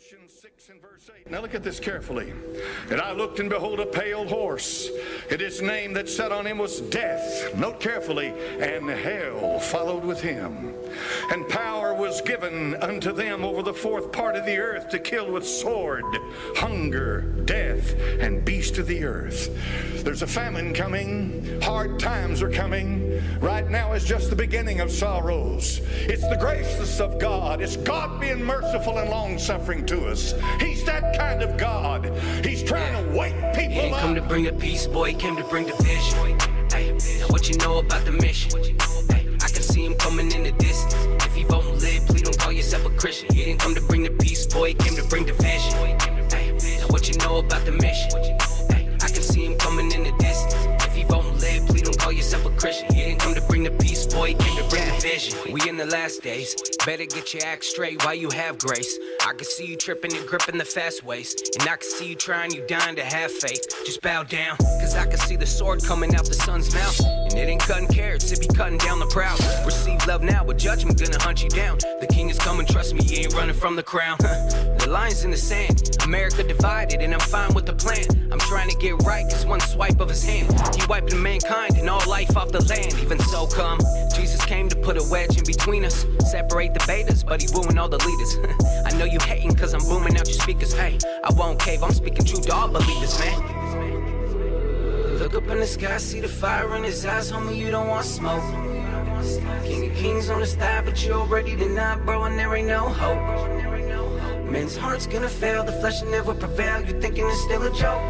Revelation 6 and verse 8. Now look at this carefully. And I looked, and behold, a pale horse. And his name that sat on him was Death. Note carefully. And hell followed with him. And power was given unto them over the fourth part of the earth to kill with sword, hunger, death, and beast of the earth. There's a famine coming. Hard times are coming. Right now is just the beginning of sorrows. It's the graciousness of God. It's God being merciful and long-suffering to us. He's that kind of God. He's trying to wake people He didn't up. come to bring the peace, boy. He came to bring division. Hey, now what you know about the mission? Hey, I can see him coming in the distance. If you won't live, please don't call yourself a Christian. He didn't come to bring the peace, boy. He came to bring division. Hey, now what you know about the mission? Hey, I can see him coming in the distance. If you won't live, please don't call yourself a Christian. He didn't come to bring the peace, boy. He came to bring division. We in the last days. Better get your act straight while you have grace. I can see you tripping and gripping the fast ways. And I can see you trying, you dying to have faith. Just bow down, cause I can see the sword coming out the sun's mouth. And it ain't cutting carrots, it be cutting down the proud. Receive love now, but judgment gonna hunt you down. The king is coming, trust me, he ain't running from the crown. The line's in the sand, America divided, and I'm fine with the plan. I'm trying to get right, cause one swipe of his hand, he wiping mankind and all life off the land. Even so come, Jesus came to put a wedge in between us. Separate the betas, but he wooing all the leaders. I know you hating cause I'm booming out your speakers. Hey, I won't cave, I'm speaking truth to all believers, man. Look up in the sky, see the fire in his eyes, homie, you don't want smoke. King of kings on the side, but you already denied, bro, and there ain't no hope. Men's heart's gonna fail, the flesh will never prevail. You thinking it's still a joke?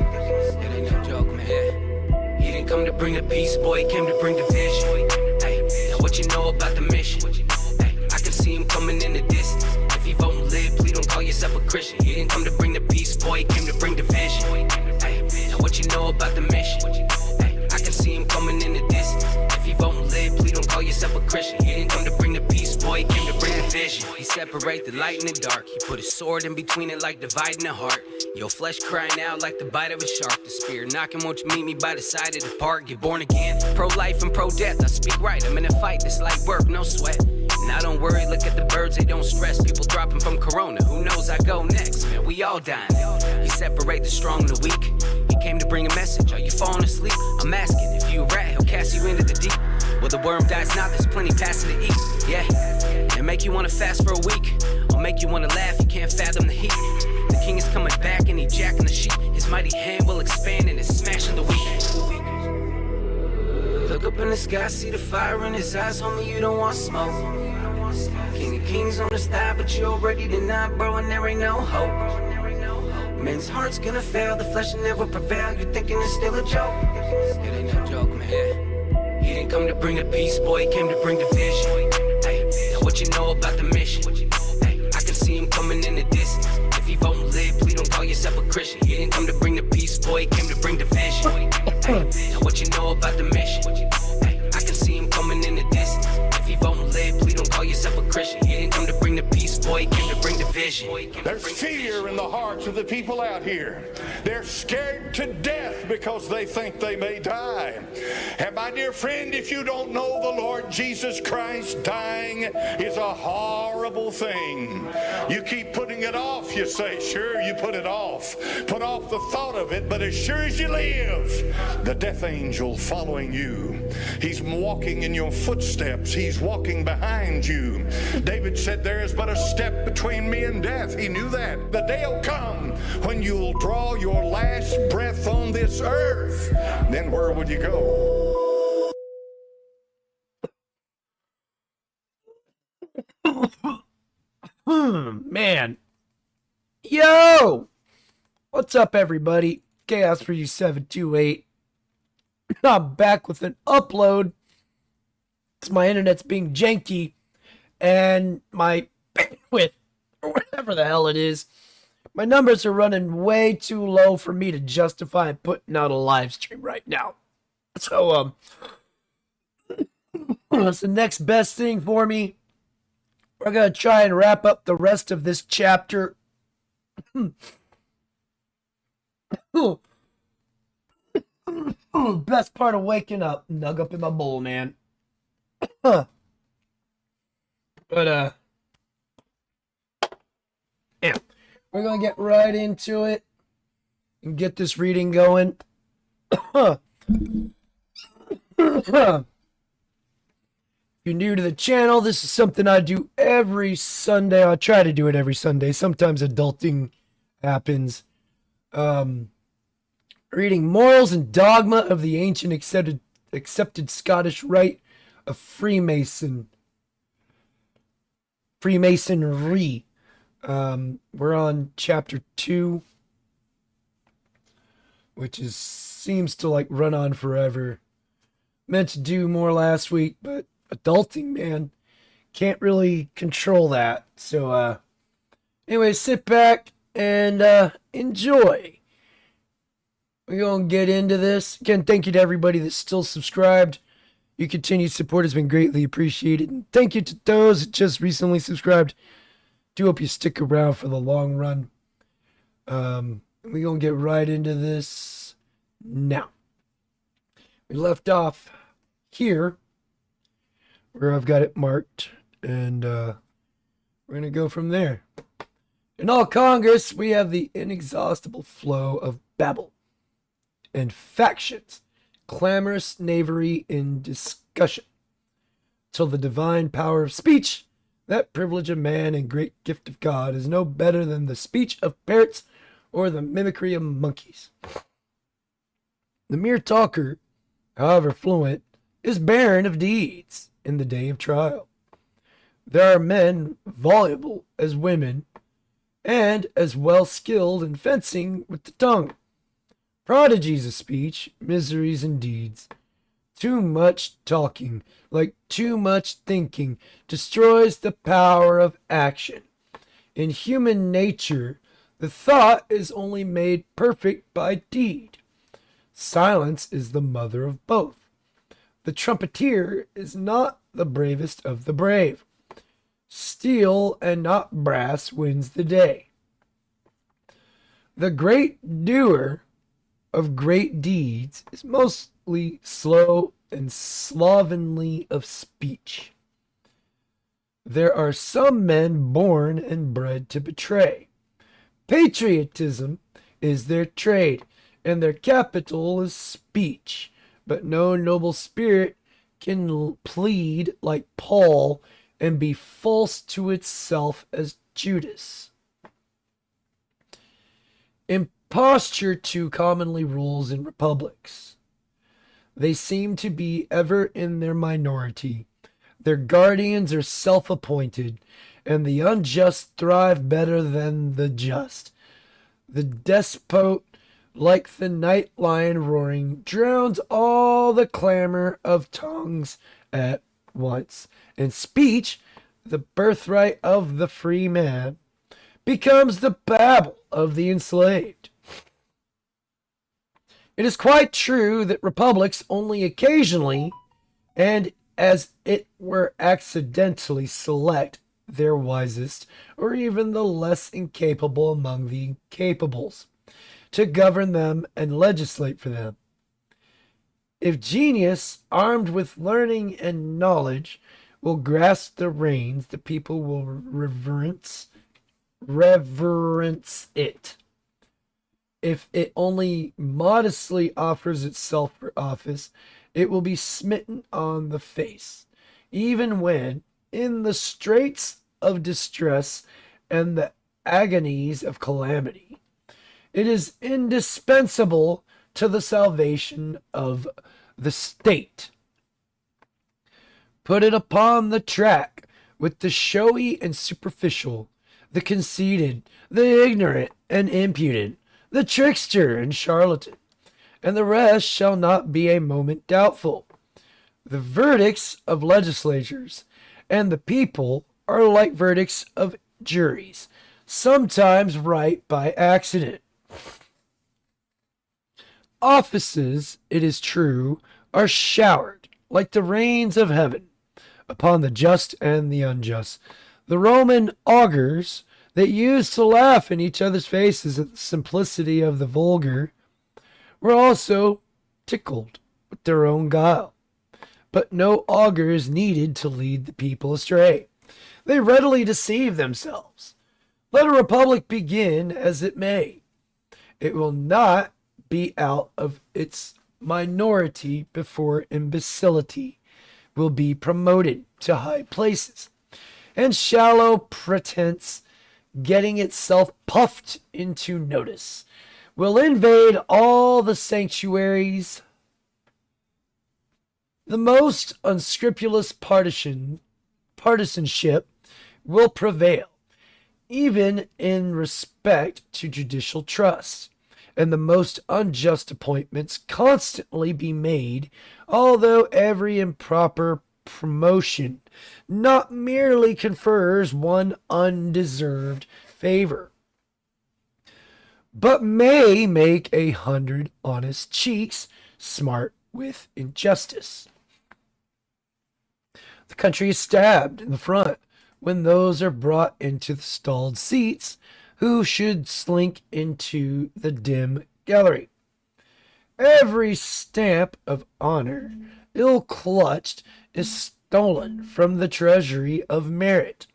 It ain't no joke, man. He didn't come to bring the peace, boy, he came to bring division. Hey, now what you know about the mission? Hey, I can see him coming in the distance. If you won't live, please don't call yourself a Christian. He didn't come to bring the peace, boy, he came to bring division. Hey, now what you know about the mission? Hey, I can see him coming in the distance. If you won't live, please don't call yourself a Christian. He didn't come to bring the peace, boy, he came to bring division. He separate the light and the dark. He put a sword in between it like dividing the heart. Your flesh crying out like the bite of a shark. The spirit knocking, won't you meet me by the side of the park? Get born again, pro-life and pro-death. I speak right, I'm in a fight, this light work, no sweat. Now don't worry, look at the birds, they don't stress. People dropping from corona, who knows I go next? Man, we all dying. He separate the strong and the weak. He came to bring a message, are you falling asleep? I'm asking, if you a rat, he'll cast you into the deep. Well, the worm dies not, there's plenty passing to eat. Yeah, and make you wanna fast for a week, or make you wanna laugh, you can't fathom the heat. The king is coming back and he jacking the sheep. His mighty hand will expand and it's smashing the weak. Look up in the sky, see the fire in his eyes, homie, you don't want smoke. King of kings on the side, but you already denied, bro, and there ain't no hope. Men's heart's gonna fail, the flesh will never prevail. You thinking it's still a joke? It ain't no joke, man. He didn't come to bring the peace, boy, he came to bring division. Hey, now what you know about the mission? Hey, I can see him coming in the distance. If you won't live, please don't call yourself a Christian. He didn't come to bring the peace, boy, he came to bring division. Hey, now what you know about the mission? Hey, I can see him coming in the distance. If you won't live, please don't call yourself a Christian. He didn't come to bring the peace, boy, he came to bring division. There's fear in the hearts of the people out here. They're scared to death because they think they may die. And my dear friend, if you don't know the Lord Jesus Christ, dying is a horrible thing. You keep putting it off, you say. Sure, you put it off. Put off the thought of it, but as sure as you live, the death angel following you. He's walking in your footsteps. He's walking behind you. David said, there is but a step between me and death. He knew that. The day will come when you'll draw your last breath on this earth. Then where would you go? Man. Yo! What's up, everybody? Chaos for you 728. I'm back with an upload. My internet's being janky, and my bandwidth, or whatever the hell it is, my numbers are running way too low for me to justify putting out a live stream right now. So, that's the next best thing for me. We're going to try and wrap up the rest of this chapter. Best part of waking up, nug up in my bowl, man. But, yeah. We're going to get right into it and get this reading going. If you're new to the channel, this is something I do every Sunday. I try to do it every Sunday. Sometimes adulting happens. Reading Morals and Dogma of the Ancient Accepted Scottish Rite of Freemasonry. We're on chapter 2, which seems to like run on forever. Meant to do more last week, but adulting, man, can't really control that. So anyway, sit back and enjoy. We're gonna get into this. Again, thank you to everybody that's still subscribed. Your continued support has been greatly appreciated, and thank you to those that just recently subscribed. Do hope you stick around for the long run. We're gonna get right into this now. We left off here where I've got it marked, and we're gonna go from there. In all Congress, we have the inexhaustible flow of babble and factions, clamorous knavery in discussion, till the divine power of speech, that privilege of man and great gift of God, is no better than the speech of parrots or the mimicry of monkeys. The mere talker, however fluent, is barren of deeds in the day of trial. There are men voluble as women, and as well skilled in fencing with the tongue. Prodigies of speech, miseries and deeds. Too much talking, like too much thinking, destroys the power of action. In human nature, the thought is only made perfect by deed. Silence is the mother of both. The trumpeter is not the bravest of the brave. Steel and not brass wins the day. The great doer of great deeds is mostly slow and slovenly of speech. There are some men born and bred to betray. Patriotism is their trade, and their capital is speech. But no noble spirit can plead like Paul and be false to itself as Judas. Imposture too commonly rules in republics. They seem to be ever in their minority. Their guardians are self-appointed, and the unjust thrive better than the just. The despot, like the night lion roaring, drowns all the clamor of tongues at once, and speech, the birthright of the free man, becomes the babble of the enslaved. It is quite true that republics only occasionally, and as it were accidentally, select their wisest, or even the less incapable among the incapables, to govern them and legislate for them. If genius, armed with learning and knowledge, will grasp the reins, the people will reverence it. If it only modestly offers itself for office, it will be smitten on the face, even when, in the straits of distress and the agonies of calamity, it is indispensable to the salvation of the state. Put it upon the track with the showy and superficial, the conceited, the ignorant and impudent, the trickster and charlatan, and the rest shall not be a moment doubtful. The verdicts of legislatures and the people are like verdicts of juries, sometimes right by accident. Offices, it is true, are showered like the rains of heaven upon the just and the unjust. The Roman augurs that used to laugh in each other's faces at the simplicity of the vulgar were also tickled with their own guile. But no augur is needed to lead the people astray. They readily deceive themselves. Let a republic begin as it may, it will not be out of its minority before imbecility will be promoted to high places, and shallow pretense, getting itself puffed into notice, will invade all the sanctuaries. The most unscrupulous partisanship will prevail, even in respect to judicial trust, and the most unjust appointments constantly be made, although every improper promotion not merely confers one undeserved favor, but may make 100 honest cheeks smart with injustice. The country is stabbed in the front when those are brought into the stalled seats who should slink into the dim gallery. Every stamp of honor, ill clutched, is stolen from the treasury of merit.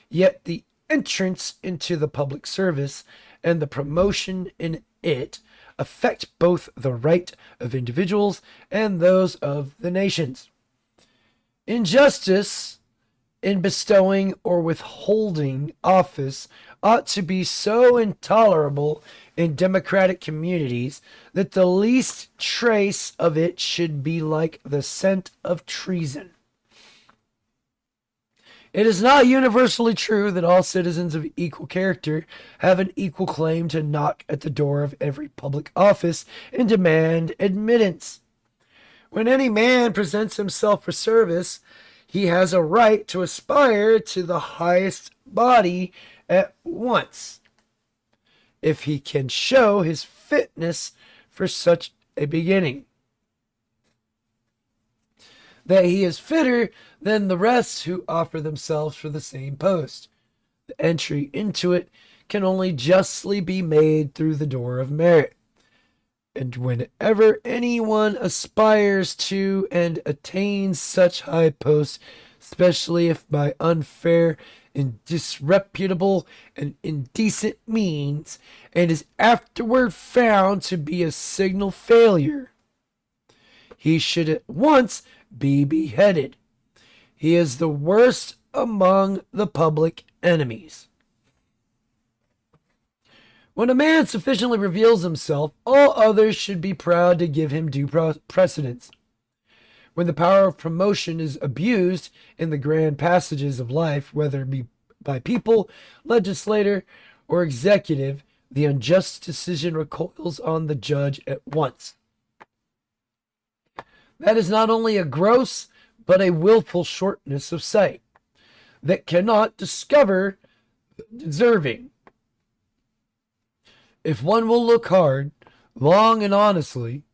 Yet the entrance into the public service and the promotion in it affect both the right of individuals and those of the nations. Injustice in bestowing or withholding office ought to be so intolerable in democratic communities that the least trace of it should be like the scent of treason. It is not universally true that all citizens of equal character have an equal claim to knock at the door of every public office and demand admittance. When any man presents himself for service, he has a right to aspire to the highest body at once, if he can show his fitness for such a beginning. That he is fitter than the rest who offer themselves for the same post. The entry into it can only justly be made through the door of merit. And whenever anyone aspires to and attains such high posts, especially if by unfair and disreputable and indecent means, and is afterward found to be a signal failure, he should at once be beheaded. He is the worst among the public enemies. When a man sufficiently reveals himself, all others should be proud to give him due precedence. When the power of promotion is abused in the grand passages of life, whether it be by people, legislator, or executive, the unjust decision recoils on the judge at once. That is not only a gross, but a willful shortness of sight that cannot discover deserving. If one will look hard, long, and honestly,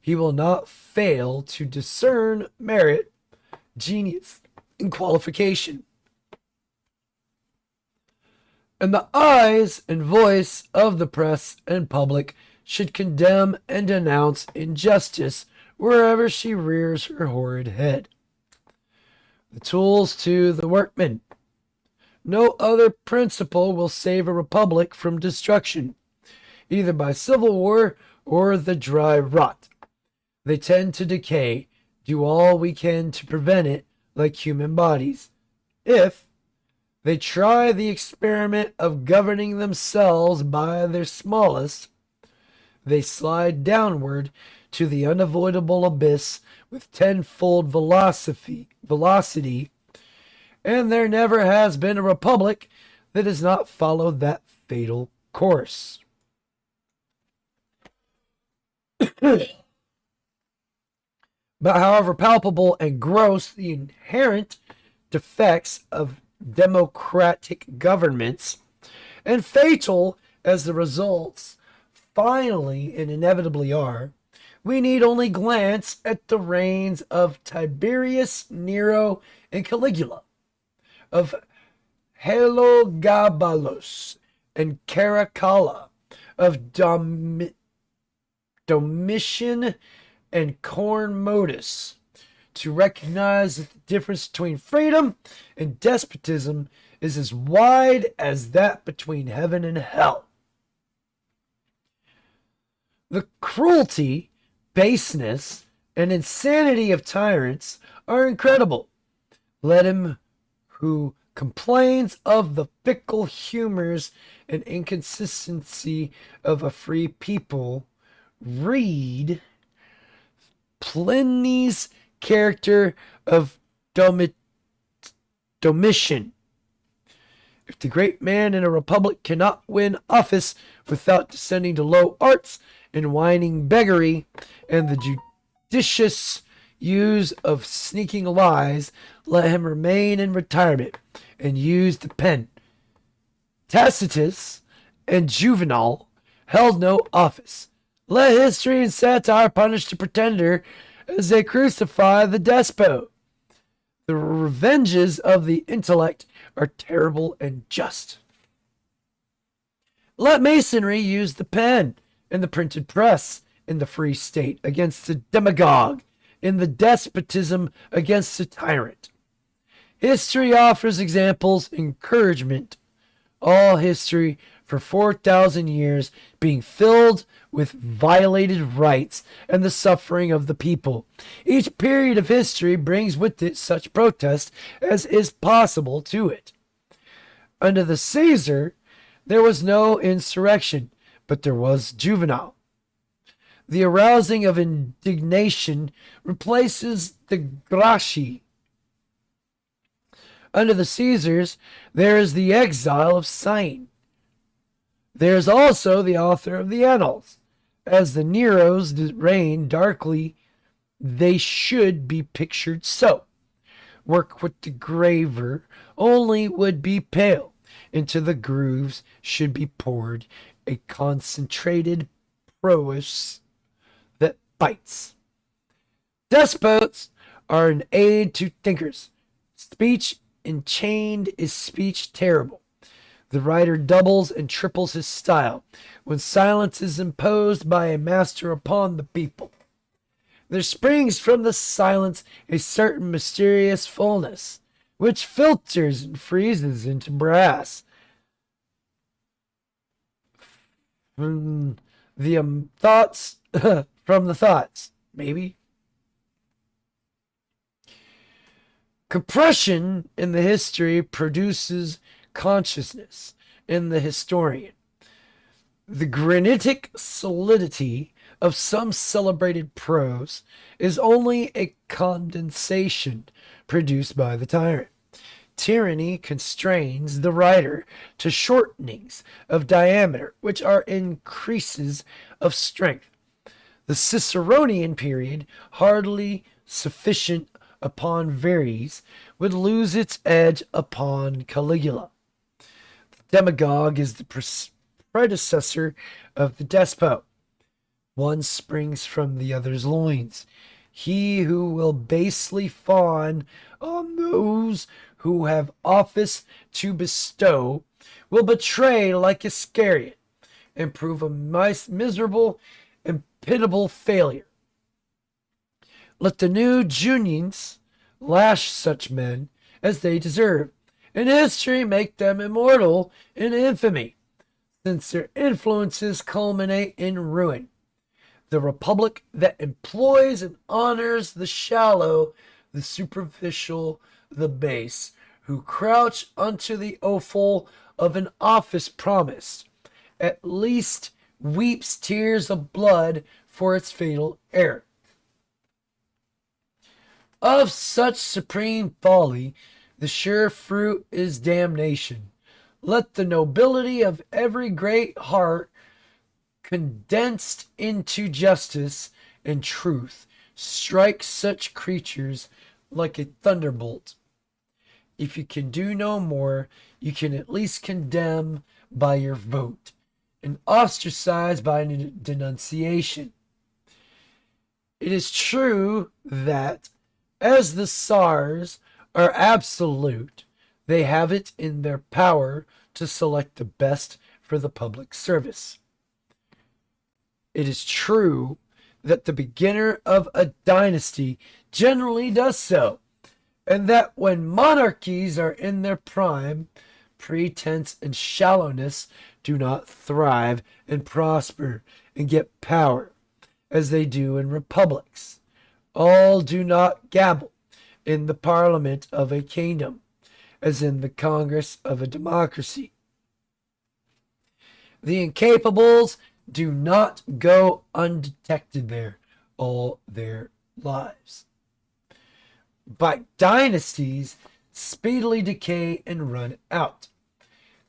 he will not fail to discern merit, genius, and qualification. And the eyes and voice of the press and public should condemn and denounce injustice wherever she rears her horrid head. The tools to the workmen. No other principle will save a republic from destruction, either by civil war or the dry rot. They tend to decay. Do all we can to prevent it, like human bodies. If they try the experiment of governing themselves by their smallest, they slide downward to the unavoidable abyss with tenfold velocity, and there never has been a republic that has not followed that fatal course. But however palpable and gross the inherent defects of democratic governments, and fatal as the results finally and inevitably are, we need only glance at the reigns of Tiberius, Nero, and Caligula, of Heliogabalus and Caracalla, of Domitian and Cornmodus, to recognize that the difference between freedom and despotism is as wide as that between heaven and hell. The cruelty, baseness, and insanity of tyrants are incredible. Let him who complains of the fickle humors and inconsistency of a free people read Pliny's character of Domitian. If the great man in a republic cannot win office without descending to low arts and whining beggary and the judicious use of sneaking lies, let him remain in retirement and use the pen. Tacitus and Juvenal held no office. Let history and satire punish the pretender as they crucify the despot. The revenges of the intellect are terrible and just. Let masonry use the pen and the printed press in the free state against the demagogue, in the despotism against the tyrant. History offers examples, encouragement. All history for 4,000 years being filled with violated rights and the suffering of the people. Each period of history brings with it such protest as is possible to it. Under the Caesar, there was no insurrection, but there was Juvenal. The arousing of indignation replaces the Gracchi. Under the Caesars, there is the exile of Syene. There is also the author of the Annals. As the Neros reign darkly, they should be pictured so. Work with the graver only would be pale. Into the grooves should be poured a concentrated prose that bites. Despots are an aid to thinkers. Speech enchained is speech terrible. The writer doubles and triples his style when silence is imposed by a master upon the people. There springs from the silence a certain mysterious fullness, which filters and freezes into brass. From the thoughts, from the thoughts, maybe. Compression in the history produces consciousness in the historian. The granitic solidity of some celebrated prose is only a condensation produced by the tyrant. Tyranny constrains the writer to shortenings of diameter, which are increases of strength. The Ciceronian period, hardly sufficient upon Verres, would lose its edge upon Caligula. The demagogue is the predecessor of the despot. One springs from the other's loins. He who will basely fawn on those who have office to bestow will betray like Iscariot and prove a miserable and pitiable failure. Let the new Junians lash such men as they deserve, and history make them immortal in infamy, since their influences culminate in ruin. The republic that employs and honors the shallow, the superficial, the base, who crouch unto the offal of an office promised, at least weeps tears of blood for its fatal error. Of such supreme folly, the sure fruit is damnation. Let the nobility of every great heart, condensed into justice and truth, strike such creatures like a thunderbolt. If you can do no more, you can at least condemn by your vote and ostracize by denunciation. It is true that, as the Tsars are absolute, they have it in their power to select the best for the public service. It is true that the beginner of a dynasty generally does so, and that when monarchies are in their prime, pretense and shallowness do not thrive and prosper and get power as they do in republics. All do not gabble in the parliament of a kingdom, as in the Congress of a democracy. The incapables do not go undetected there all their lives. But dynasties speedily decay and run out.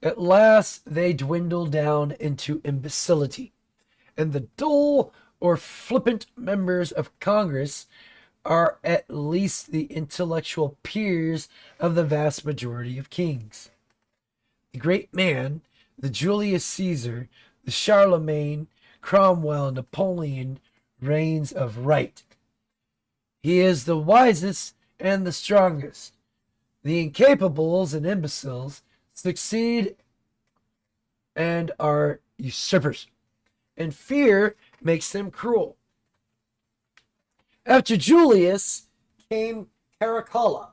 At last they dwindle down into imbecility, and the dull or flippant members of Congress are at least the intellectual peers of the vast majority of kings. The great man, the Julius Caesar, the Charlemagne, Cromwell, Napoleon, reigns of right. He is the wisest and the strongest. The incapables and imbeciles succeed and are usurpers, and fear makes them cruel. After Julius came Caracalla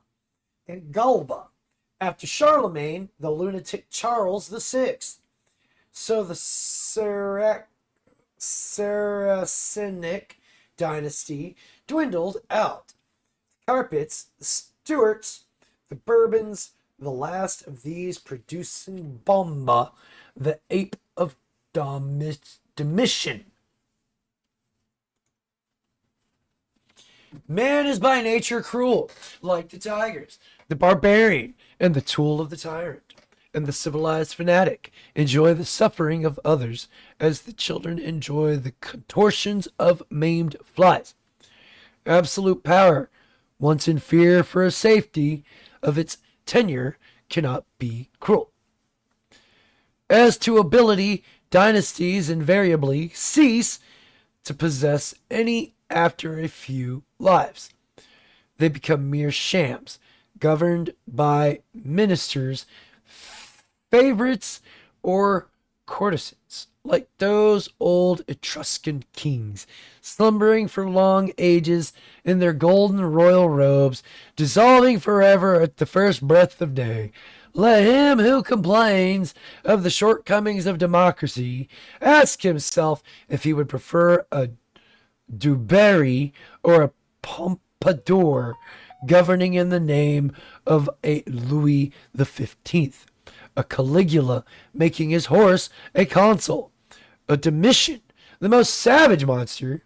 and Galba. After Charlemagne, the lunatic Charles VI. So the Saracenic dynasty dwindled out. The Carpets, the Stuarts, the Bourbons, the last of these producing Bomba, the ape of Domitian. Man is by nature cruel, like the tigers, the barbarian, and the tool of the tyrant. And the civilized fanatic enjoy the suffering of others as the children enjoy the contortions of maimed flies. Absolute power, once in fear for a safety of its tenure, cannot be cruel. As to ability, dynasties invariably cease to possess any after a few lives. They become mere shams, governed by ministers, favorites, or courtesans, like those old Etruscan kings, slumbering for long ages in their golden royal robes, dissolving forever at the first breath of day. Let him who complains of the shortcomings of democracy ask himself if he would prefer a Dubarry or a Pompadour governing in the name of a Louis XV, a Caligula making his horse a consul, a Domitian, the most savage monster,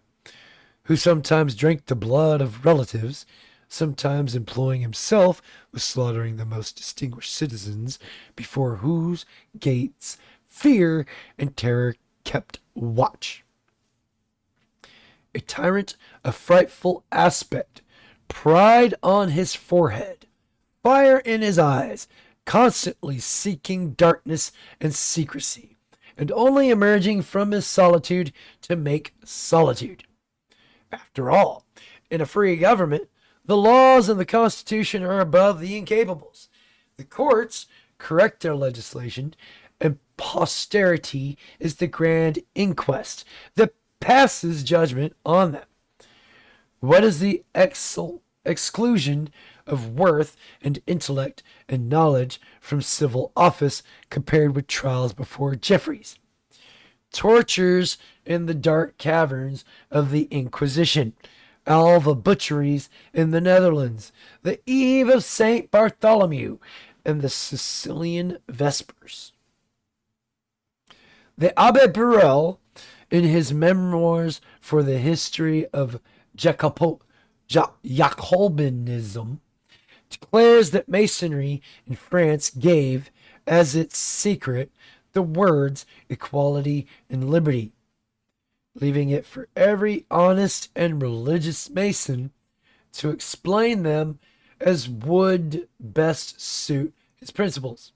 who sometimes drank the blood of relatives, sometimes employing himself with slaughtering the most distinguished citizens, before whose gates fear and terror kept watch. A tyrant of frightful aspect, pride on his forehead, fire in his eyes, constantly seeking darkness and secrecy, and only emerging from his solitude to make solitude. After all, in a free government, the laws and the Constitution are above the incapables. The courts correct their legislation, and posterity is the grand inquest that passes judgment on them. What is the exclusion of worth and intellect and knowledge from civil office compared with trials before Jeffreys? Tortures in the dark caverns of the Inquisition, Alva butcheries in the Netherlands, the eve of St. Bartholomew, and the Sicilian Vespers. The Abbé Burrell, in his memoirs for the history of Jacobinism, declares that Masonry in France gave, as its secret, the words equality and liberty, leaving it for every honest and religious Mason to explain them as would best suit his principles,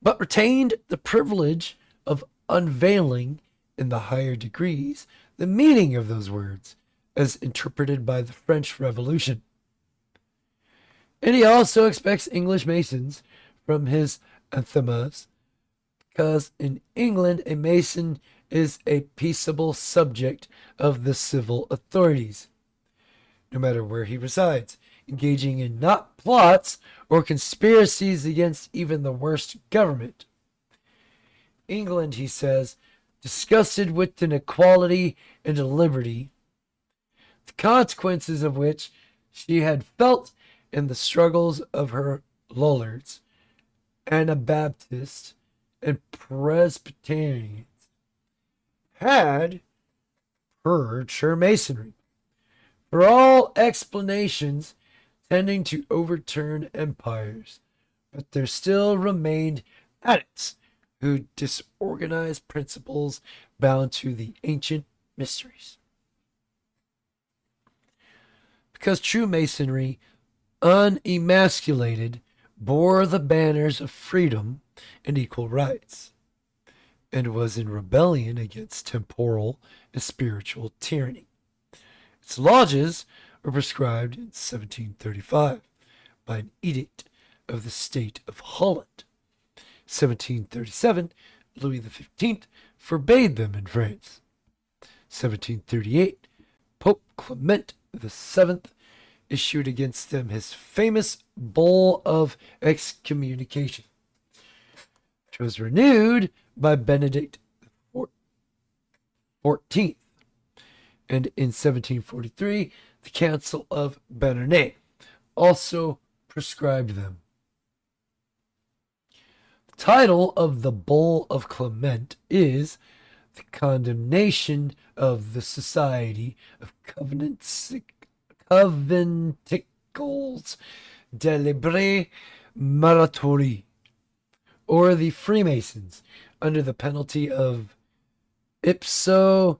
but retained the privilege of unveiling in the higher degrees the meaning of those words as interpreted by the French Revolution. And he also expects English Masons from his anathemas, because in England a Mason is a peaceable subject of the civil authorities, no matter where he resides, engaging in not plots or conspiracies against even the worst government. England, he says, disgusted with inequality and liberty, the consequences of which she had felt in the struggles of her Lollards, Anabaptists, and Presbyterians, had purged her Masonry. For all explanations tending to overturn empires, but there still remained adepts who disorganized principles bound to the ancient mysteries. Because true Masonry, unemasculated, bore the banners of freedom and equal rights, and was in rebellion against temporal and spiritual tyranny. Its lodges were prescribed in 1735 by an edict of the State of Holland. 1737, Louis XV forbade them in France. 1738, Pope Clement VII issued against them his famous bull of excommunication, which was renewed by Benedict XIV. And in 1743, the Council of Bernay also prescribed them. The title of the Bull of Clement is The Condemnation of the Society of Conventicles de Libre Maratorie, or the Freemasons, under the penalty of ipso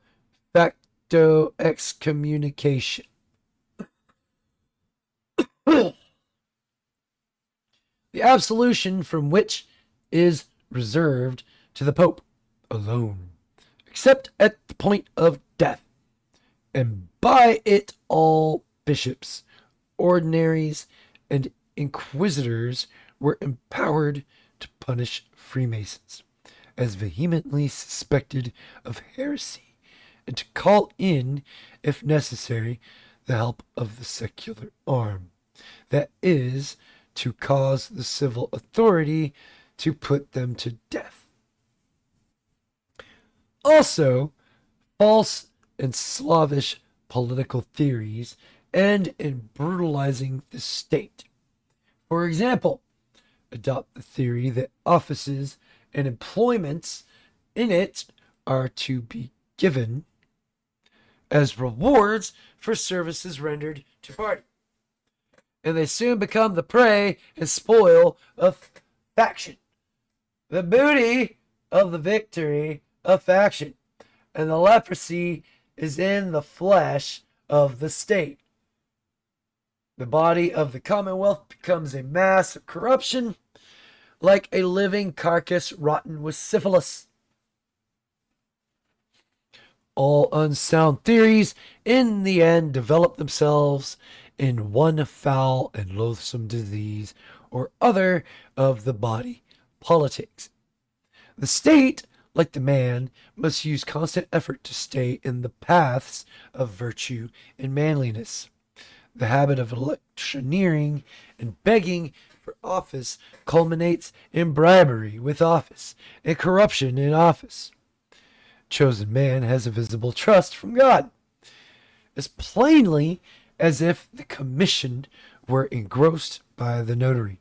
facto excommunication. The absolution from which is reserved to the Pope alone, except at the point of death, and by it all bishops, ordinaries, and inquisitors were empowered to punish Freemasons as vehemently suspected of heresy, and to call in, if necessary, the help of the secular arm, that is, to cause the civil authority to put them to death. Also, false and slavish political theories end in brutalizing the state. For example, adopt the theory that offices and employments in it are to be given as rewards for services rendered to party, and they soon become the prey and spoil of faction, the booty of the victory of faction, and the leprosy is in the flesh of the state. The body of the Commonwealth becomes a mass of corruption, like a living carcass rotten with syphilis. All unsound theories in the end develop themselves in one foul and loathsome disease or other of the body politics. The state, like the man, must use constant effort to stay in the paths of virtue and manliness. The habit of electioneering and begging for office culminates in bribery with office and corruption in office. Chosen man has a visible trust from God, as plainly as if the commissioned were engrossed by the notary.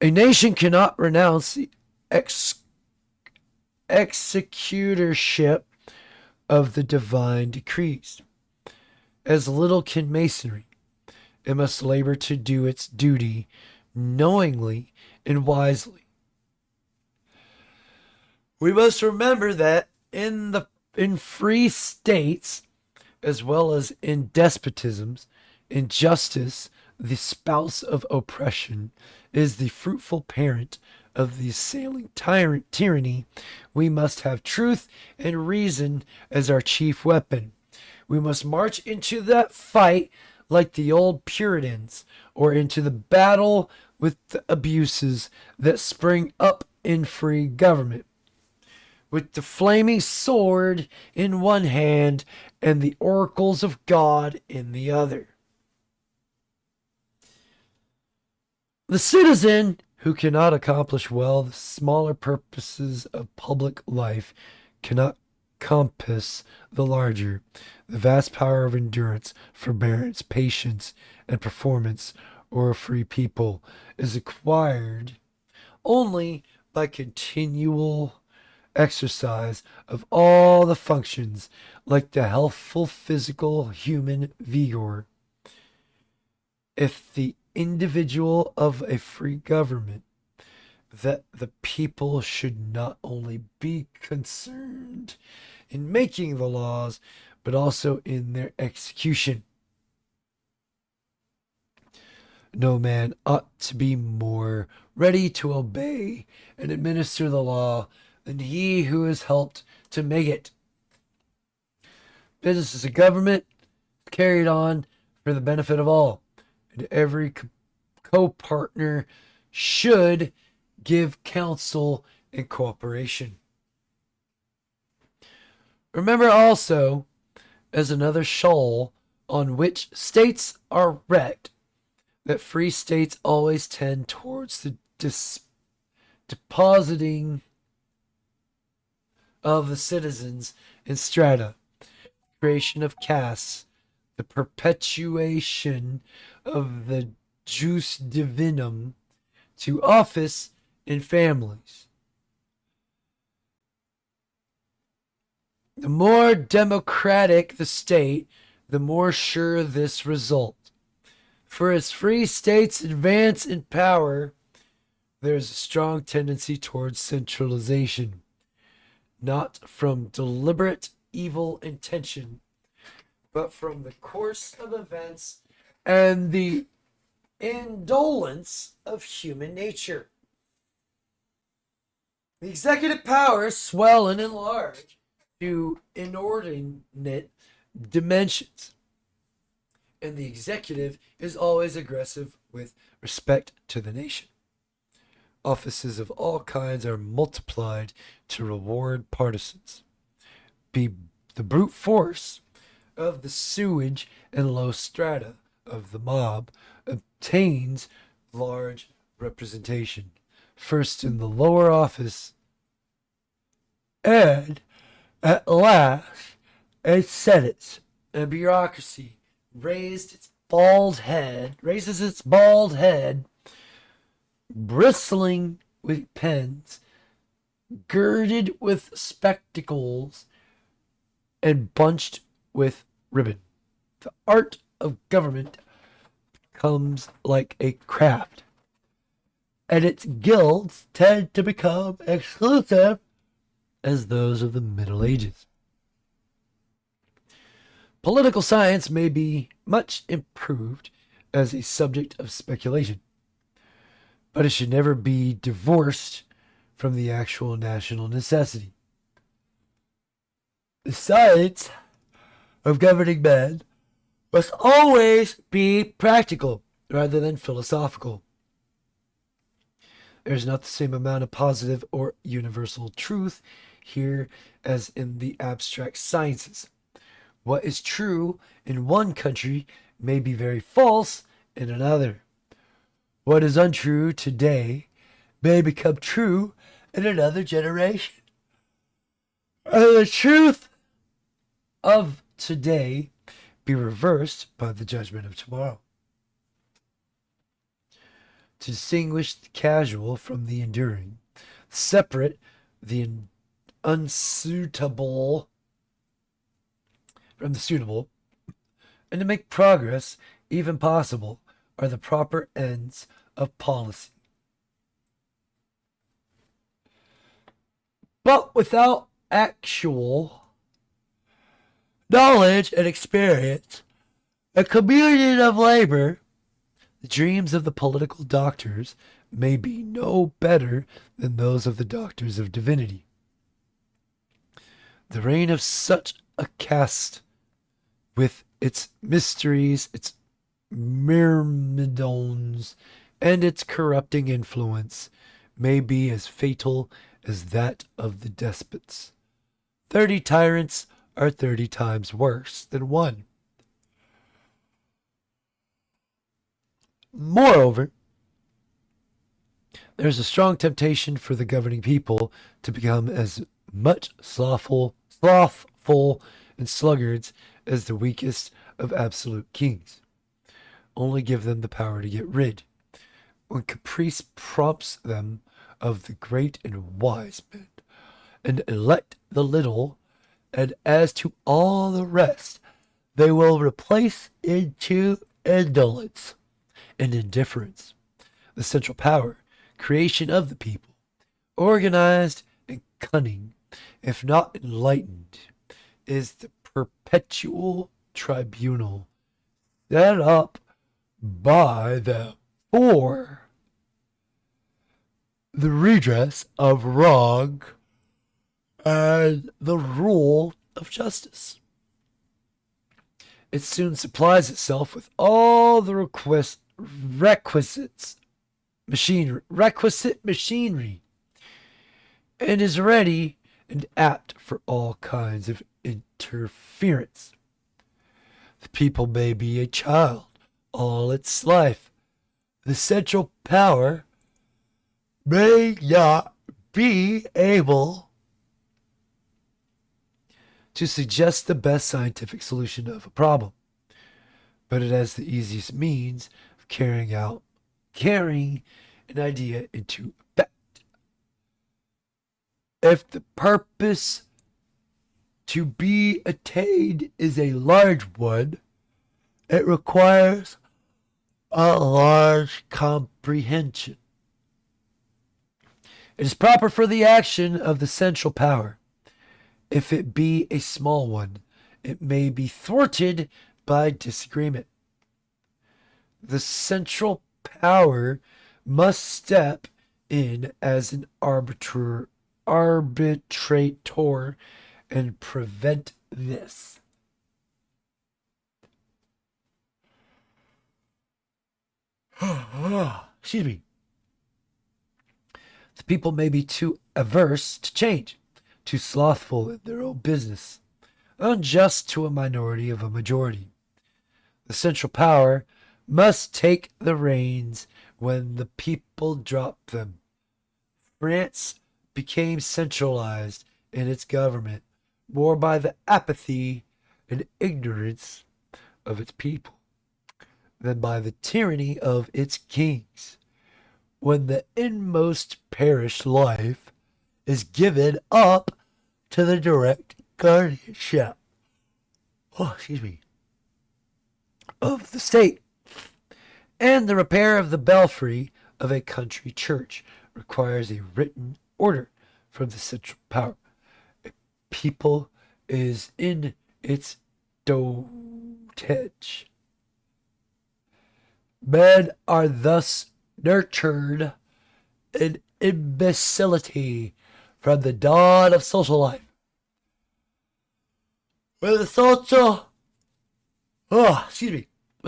A nation cannot renounce the executorship of the divine decrees. As little can Masonry. It must labor to do its duty knowingly and wisely. We must remember that in free states, as well as in despotisms, injustice, the spouse of oppression, is the fruitful parent of the assailing tyranny. We must have truth and reason as our chief weapon. We must march into that fight like the old Puritans, or into the battle with the abuses that spring up in free government. with the flaming sword in one hand and the oracles of God in the other. The citizen who cannot accomplish well the smaller purposes of public life cannot compass the larger. The vast power of endurance, forbearance, patience, and performance, or a free people, is acquired only by continual exercise of all the functions, like the healthful physical human vigor. If the individual of a free government, that the people should not only be concerned in making the laws, but also in their execution. No man ought to be more ready to obey and administer the law than he who is helped to make it. Business as a government carried on for the benefit of all, and every co-partner should give counsel and cooperation. Remember also, as another shoal on which states are wrecked, that free states always tend towards the depositing of the citizens in strata, creation of castes, the perpetuation of the jus divinum to office in families. The more democratic the state, the more sure this result. For as free states advance in power, there is a strong tendency towards centralization, not from deliberate evil intention, but from the course of events and the indolence of human nature. The executive powers swell and enlarge to inordinate dimensions, and the executive is always aggressive with respect to the nation. Offices of all kinds are multiplied to reward partisans. Be the brute force of the sewage and low strata of the mob obtains large representation, first in the lower office, and at last a senate and bureaucracy raises its bald head, bristling with pens, girded with spectacles, and bunched with ribbon. The art of government comes like a craft, and its guilds tend to become exclusive as those of the Middle Ages. Political science may be much improved as a subject of speculation, but it should never be divorced from the actual national necessity. The science of governing men must always be practical rather than philosophical. There is not the same amount of positive or universal truth here as in the abstract sciences. What is true in one country may be very false in another. What is untrue today may become true in another generation. And the truth of today be reversed by the judgment of tomorrow. To distinguish the casual from the enduring, separate the unsuitable from the suitable, and to make progress even possible are the proper ends of policy. But without actual knowledge and experience, a communion of labor, the dreams of the political doctors may be no better than those of the doctors of divinity. The reign of such a caste, with its mysteries, its myrmidons, and its corrupting influence, may be as fatal as that of the despots. 30 tyrants are 30 times worse than one. Moreover, there's a strong temptation for the governing people to become as much slothful and sluggards as the weakest of absolute kings. Only give them the power to get rid. When caprice prompts them of the great and wise men, and elect the little, and as to all the rest, they will replace into indolence and indifference the central power, creation of the people, organized and cunning, if not enlightened, is the perpetual tribunal set up by them for the redress of wrong and the rule of justice. It soon supplies itself with all the requisite machinery, and is ready and apt for all kinds of interference. The people may be a child all its life. The central power may not be able to suggest the best scientific solution of a problem, but it has the easiest means of carrying an idea into effect. If the purpose to be attained is a large one, it requires a large comprehension. It is proper for the action of the central power. If it be a small one, it may be thwarted by disagreement. The central power must step in as an arbitrator and prevent this. Excuse me. The people may be too averse to change, too slothful in their own business, unjust to a minority of a majority. The central power must take the reins when the people drop them. France became centralized in its government more by the apathy and ignorance of its people than by the tyranny of its kings. When the inmost parish life is given up to the direct guardianship of the state, and the repair of the belfry of a country church requires a written order from the central power. A people is in its dotage. Men are thus nurtured in imbecility from the dawn of social life. When the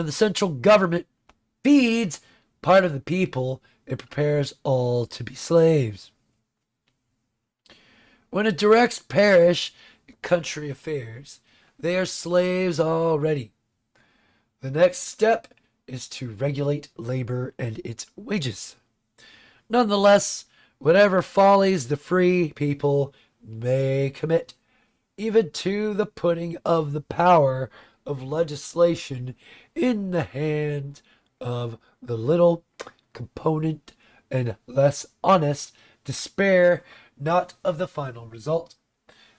central government feeds part of the people, it prepares all to be slaves. When it directs parish and country affairs, they are slaves already. The next step is to regulate labor and its wages. Nonetheless, whatever follies the free people may commit, even to the putting of the power of legislation in the hands of the little component and less honest, despair not of the final result.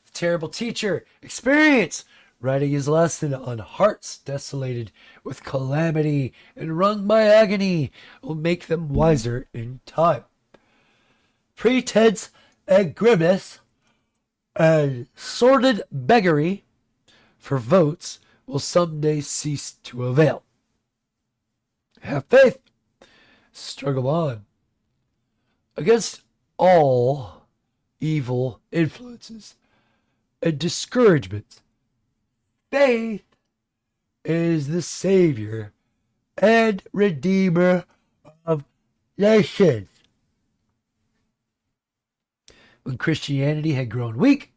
The terrible teacher, experience, writing his lesson on hearts desolated with calamity and wrung by agony, will make them wiser in time. Pretense and grimace and sordid beggary for votes will someday cease to avail. Have faith. Struggle on. Against all evil influences and discouragements, faith is the Savior and Redeemer of nations. When Christianity had grown weak,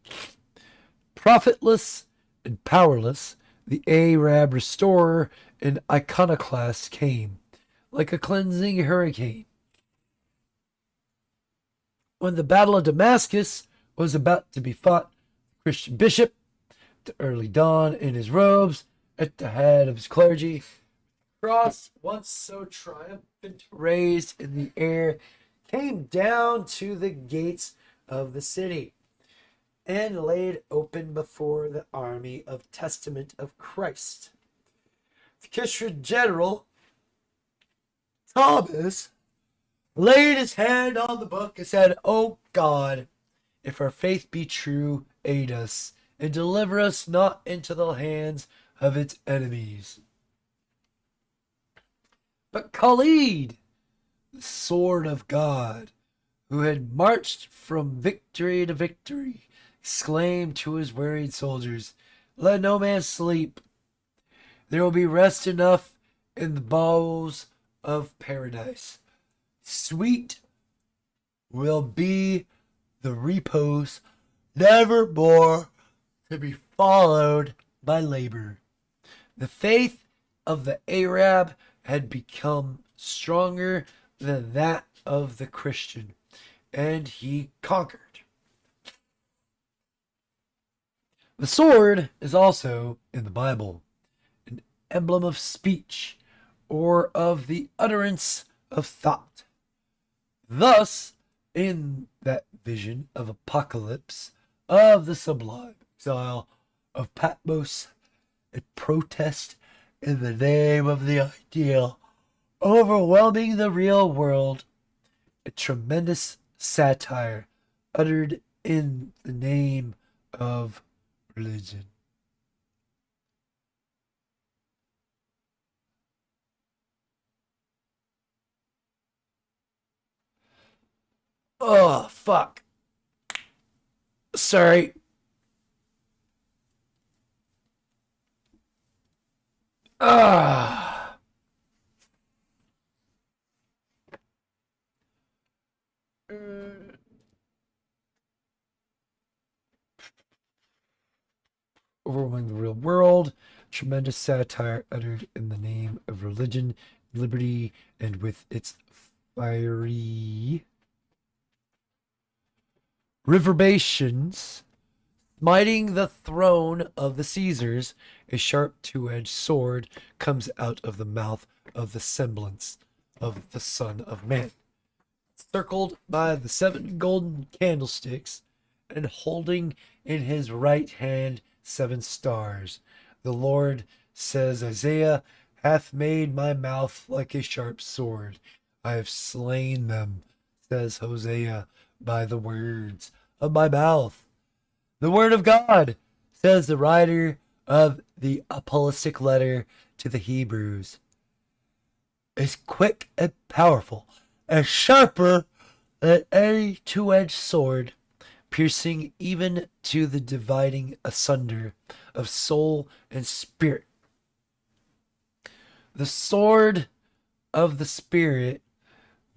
Profitless and powerless, the Arab restorer and iconoclast came, like a cleansing hurricane. When the Battle of Damascus was about to be fought, the Christian bishop, the early dawn in his robes, at the head of his clergy, cross, once so triumphant, raised in the air, came down to the gates of the city and laid open before the army of testament of Christ. The Christian general Thomas laid his hand on the book and said, "O God, if our faith be true, aid us and deliver us not into the hands of its enemies." But Khalid, the sword of God, who had marched from victory to victory, exclaimed to his wearied soldiers, "Let no man sleep. There will be rest enough in the bowels of paradise. Sweet will be the repose, never more to be followed by labor." The faith of the Arab had become stronger than that of the Christian, and he conquered. The sword is also, in the Bible, an emblem of speech or of the utterance of thought. Thus, in that vision of Apocalypse of the sublime exile of Patmos, a protest in the name of the ideal, overwhelming the real world, a tremendous satire uttered in the name of religion. Oh, fuck. Sorry. Ah. Overwhelming the real world, tremendous satire uttered in the name of religion, liberty, and with its fiery reverberations, smiting the throne of the Caesars, a sharp two-edged sword comes out of the mouth of the semblance of the Son of Man, circled by the 7 golden candlesticks, and holding in his right hand 7 stars. The Lord, says Isaiah, hath made my mouth like a sharp sword. I have slain them, says Hosea, by the words of my mouth. The word of God, says the writer of the apostolic letter to the Hebrews, is quick and powerful, and sharper than any two-edged sword, piercing even to the dividing asunder of soul and spirit. The sword of the Spirit,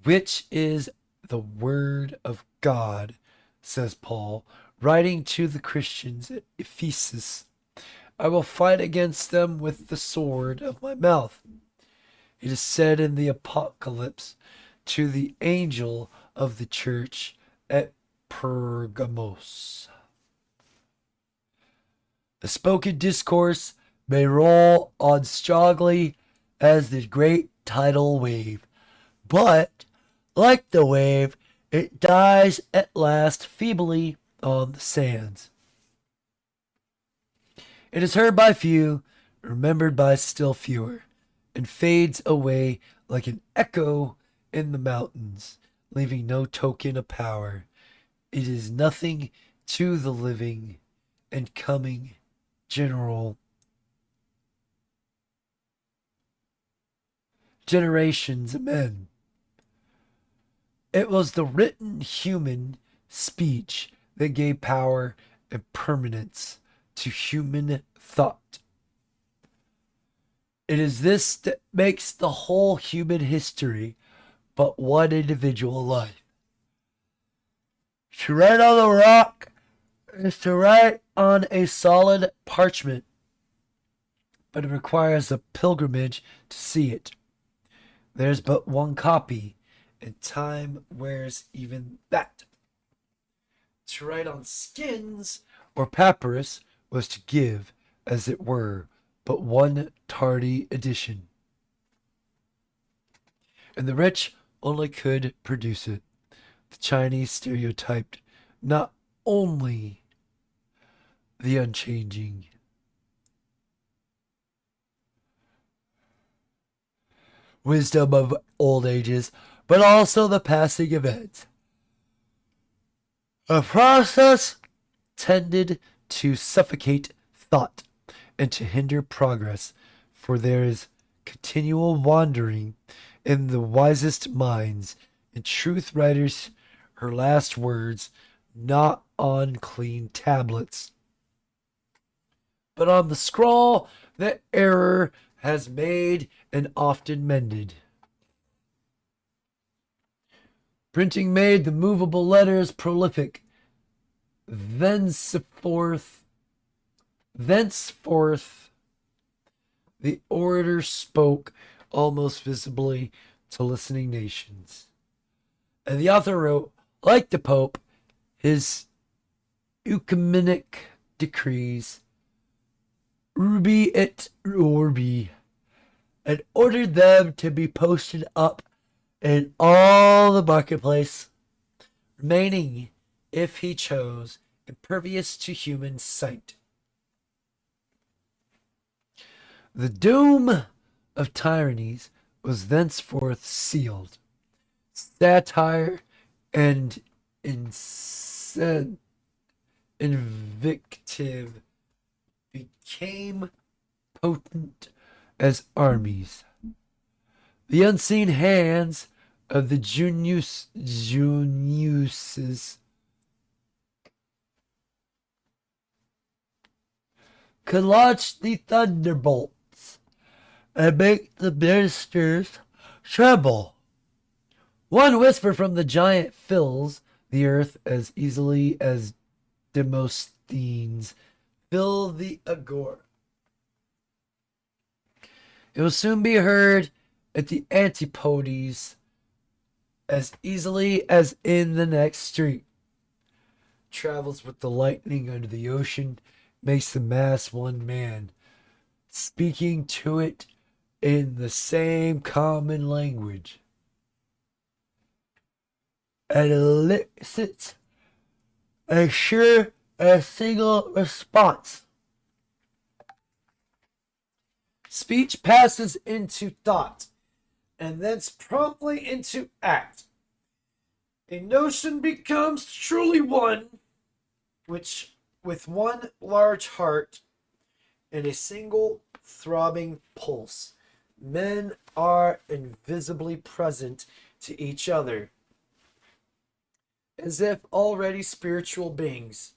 which is the word of God, says Paul, writing to the Christians at Ephesus, I will fight against them with the sword of my mouth. It is said in the Apocalypse to the angel of the church at Pergamos. The spoken discourse may roll on strongly as the great tidal wave, but, like the wave, it dies at last feebly on the sands. It is heard by few, remembered by still fewer, and fades away like an echo in the mountains, leaving no token of power. It is nothing to the living and coming general generations of men. It was the written human speech that gave power and permanence to human thought. It is this that makes the whole human history but one individual life. To write on the rock is to write on a solid parchment, but it requires a pilgrimage to see it. There's but one copy, and time wears even that. To write on skins or papyrus was to give, as it were, but one tardy edition. And the rich only could produce it. The Chinese stereotyped not only the unchanging, wisdom of old ages, but also the passing events. A process tended to suffocate thought and to hinder progress, for there is continual wandering in the wisest minds, and truth writers her last words not on clean tablets, but on the scrawl that error has made and often mended. Printing made the movable letters prolific. Thenceforth, the orator spoke almost visibly to listening nations. And the author wrote, like the Pope, his ecumenic decrees, Urbi et Orbi, and ordered them to be posted up in all the marketplace, remaining, if he chose, impervious to human sight. The doom of tyrannies was thenceforth sealed. Satire and invective became potent as armies. The unseen hands of the Juniuses could launch the thunderbolts and make the ministers tremble. One whisper from the giant fills the earth as easily as Demosthenes filled the agora. It will soon be heard at the antipodes as easily as in the next street. Travels with the lightning under the ocean, makes the mass one man, speaking to it in the same common language, and elicits a sure a single response. Speech passes into thought, and thence promptly into act. A notion becomes truly one, which with one large heart and a single throbbing pulse, men are invisibly present to each other, as if already spiritual beings.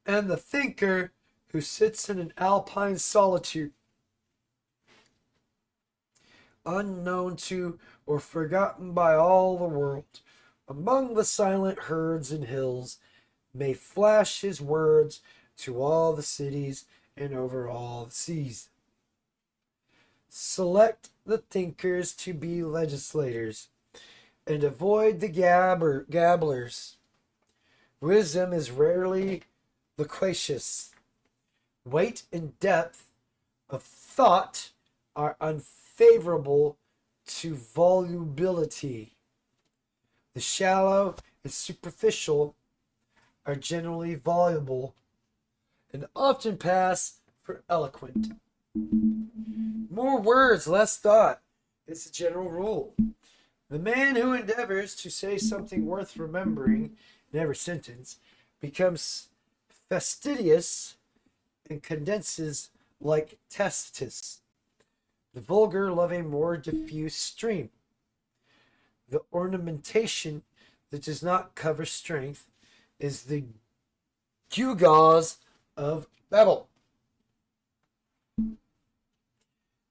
And the thinker who sits in an alpine solitude, unknown to or forgotten by all the world, among the silent herds and hills, may flash his words to all the cities and over all the seas. Select the thinkers to be legislators, and avoid the gabblers. Wisdom is rarely loquacious. Weight and depth of thought are unfavorable to volubility. The shallow and superficial are generally voluble and often pass for eloquent. More words, less thought is the general rule. The man who endeavors to say something worth remembering in every sentence becomes fastidious and condenses like Tacitus. The vulgar love a more diffuse stream. The ornamentation that does not cover strength is the gewgaws of Babel.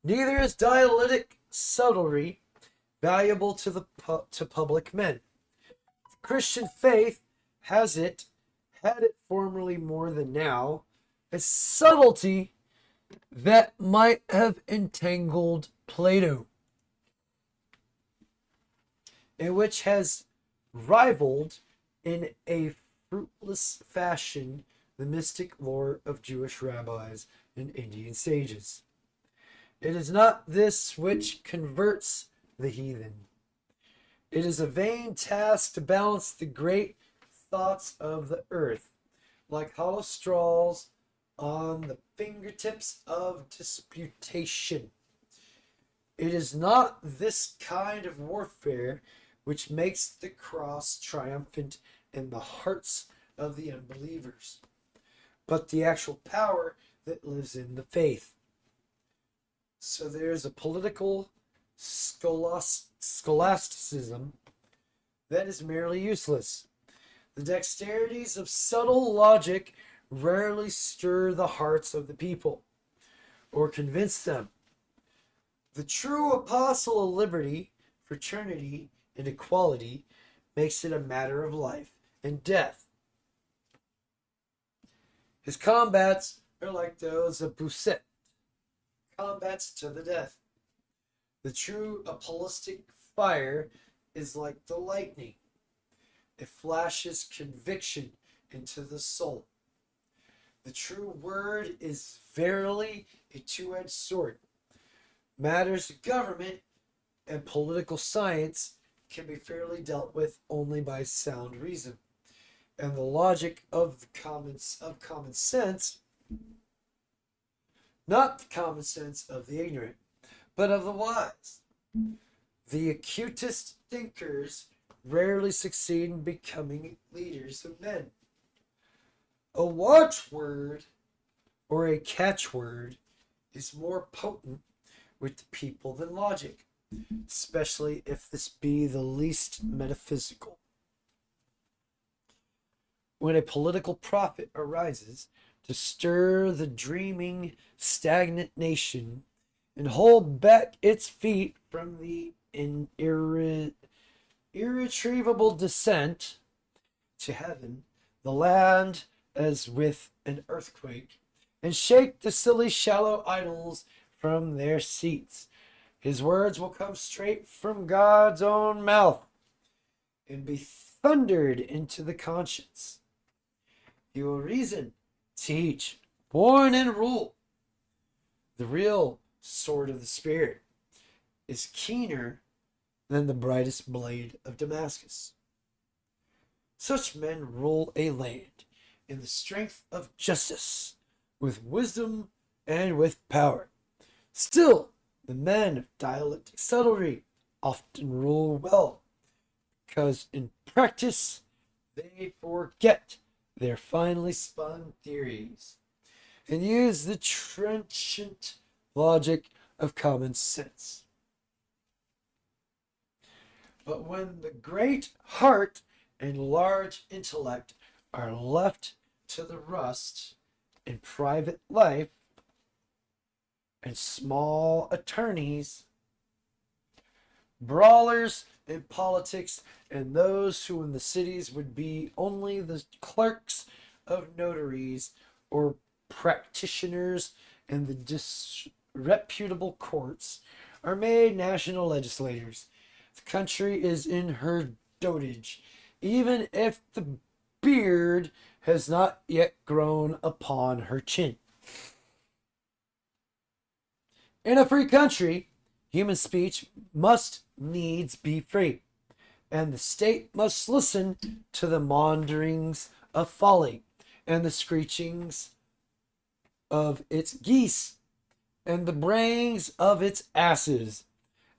Neither is dialectic subtlety valuable to public men. The Christian faith has it had it formerly more than now, a subtlety that might have entangled Plato, and which has rivaled in a fruitless fashion the mystic lore of Jewish rabbis and Indian sages. It is not this which converts the heathen. It is a vain task to balance the great thoughts of the earth, like hollow straws on the fingertips of disputation. It is not this kind of warfare which makes the cross triumphant in the hearts of the unbelievers, but the actual power that lives in the faith. So there's a political scholasticism that is merely useless. The dexterities of subtle logic rarely stir the hearts of the people or convince them. The true apostle of liberty, fraternity, and equality makes it a matter of life and death. His combats are like those of Bousset, combats to the death. The true apostolic fire is like the lightning. It flashes conviction into the soul. The true word is verily a two-edged sword. Matters of government and political science can be fairly dealt with only by sound reason, and the logic of common sense, not the common sense of the ignorant, but of the wise. The acutest thinkers rarely succeed in becoming leaders of men. A watchword or a catchword is more potent with the people than logic, especially if this be the least metaphysical. When a political prophet arises to stir the dreaming, stagnant nation and hold back its feet from the irretrievable descent to heaven, the land as with an earthquake, and shake the silly shallow idols from their seats, his words will come straight from God's own mouth and be thundered into the conscience. He will reason, teach, warn, and rule. The real sword of the Spirit is keener than the brightest blade of Damascus. Such men rule a land in the strength of justice, with wisdom and with power. Still, the men of dialectic subtlety often rule well, because in practice they forget their finely spun theories and use the trenchant logic of common sense. But when the great heart and large intellect are left to the rust in private life, and small attorneys, brawlers in politics, and those who in the cities would be only the clerks of notaries or practitioners in the disreputable courts, are made national legislators. The country is in her dotage, even if the beard has not yet grown upon her chin. In a free country, human speech must needs be free, and the state must listen to the maunderings of folly, and the screechings of its geese, and the brayings of its asses,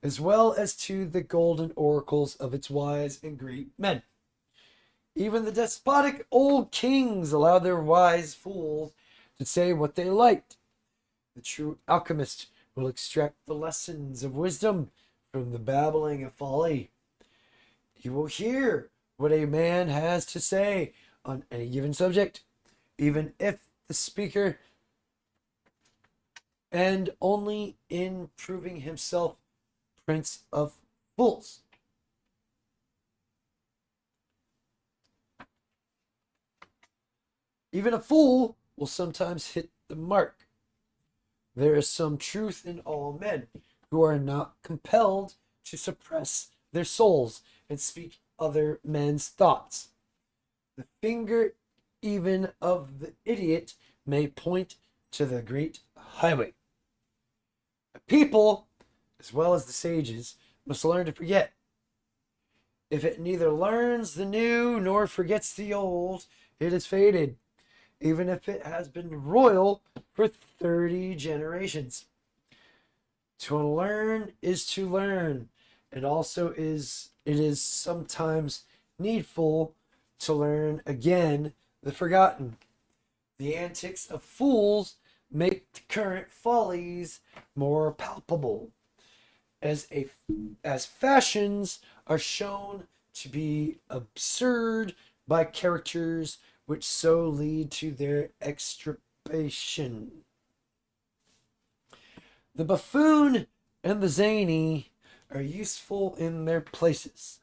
as well as to the golden oracles of its wise and great men. Even the despotic old kings allowed their wise fools to say what they liked. The true alchemist will extract the lessons of wisdom from the babbling of folly. You will hear what a man has to say on any given subject, even if the speaker, and only in proving himself prince of fools. Even a fool will sometimes hit the mark. There is some truth in all men who are not compelled to suppress their souls and speak other men's thoughts. The finger even of the idiot may point to the great highway. A people, as well as the sages, must learn to forget. If it neither learns the new nor forgets the old, it is faded, even if it has been royal for 30 generations. To unlearn is to learn, and also it is sometimes needful to learn again the forgotten. The antics of fools make the current follies more palpable, as fashions are shown to be absurd by characters which so lead to their extirpation. The buffoon and the zany are useful in their places.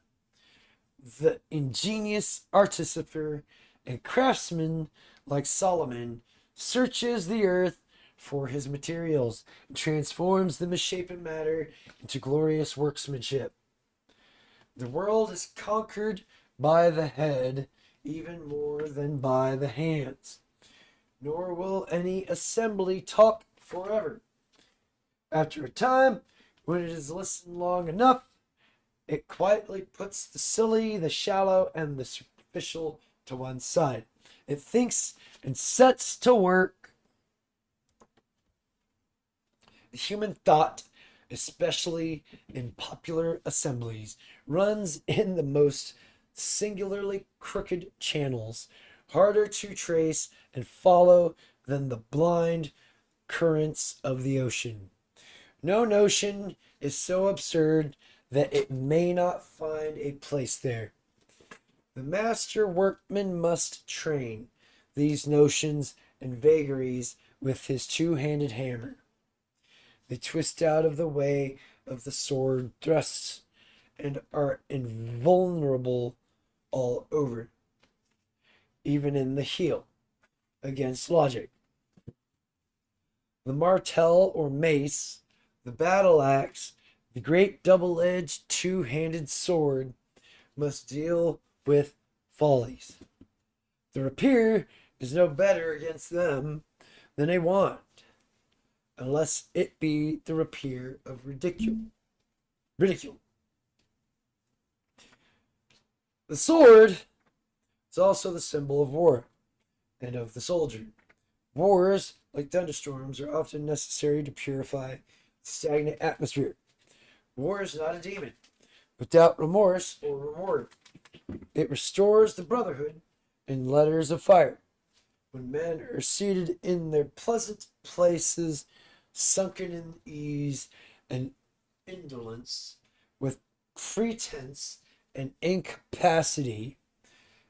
The ingenious artificer and craftsman, like Solomon, searches the earth for his materials and transforms the misshapen matter into glorious workmanship. The world is conquered by the head even more than by the hands, nor will any assembly talk forever. After a time, when it has listened long enough, it quietly puts the silly, the shallow, and the superficial to one side. It thinks and sets to work. The human thought, especially in popular assemblies, runs in the most singularly crooked channels, harder to trace and follow than the blind currents of the ocean. No notion is so absurd that it may not find a place there. The master workman must train these notions and vagaries with his two-handed hammer. They twist out of the way of the sword thrusts and are invulnerable all over, even in the heel, against logic. The martel or mace, the battle axe, the great double-edged two-handed sword must deal with follies. The rapier is no better against them than a wand, unless it be the rapier of ridicule. The sword is also the symbol of war and of the soldier. Wars, like thunderstorms, are often necessary to purify the stagnant atmosphere. War is not a demon, without remorse or reward. It restores the brotherhood in letters of fire. When men are seated in their pleasant places, sunken in ease and indolence, with pretense and incapacity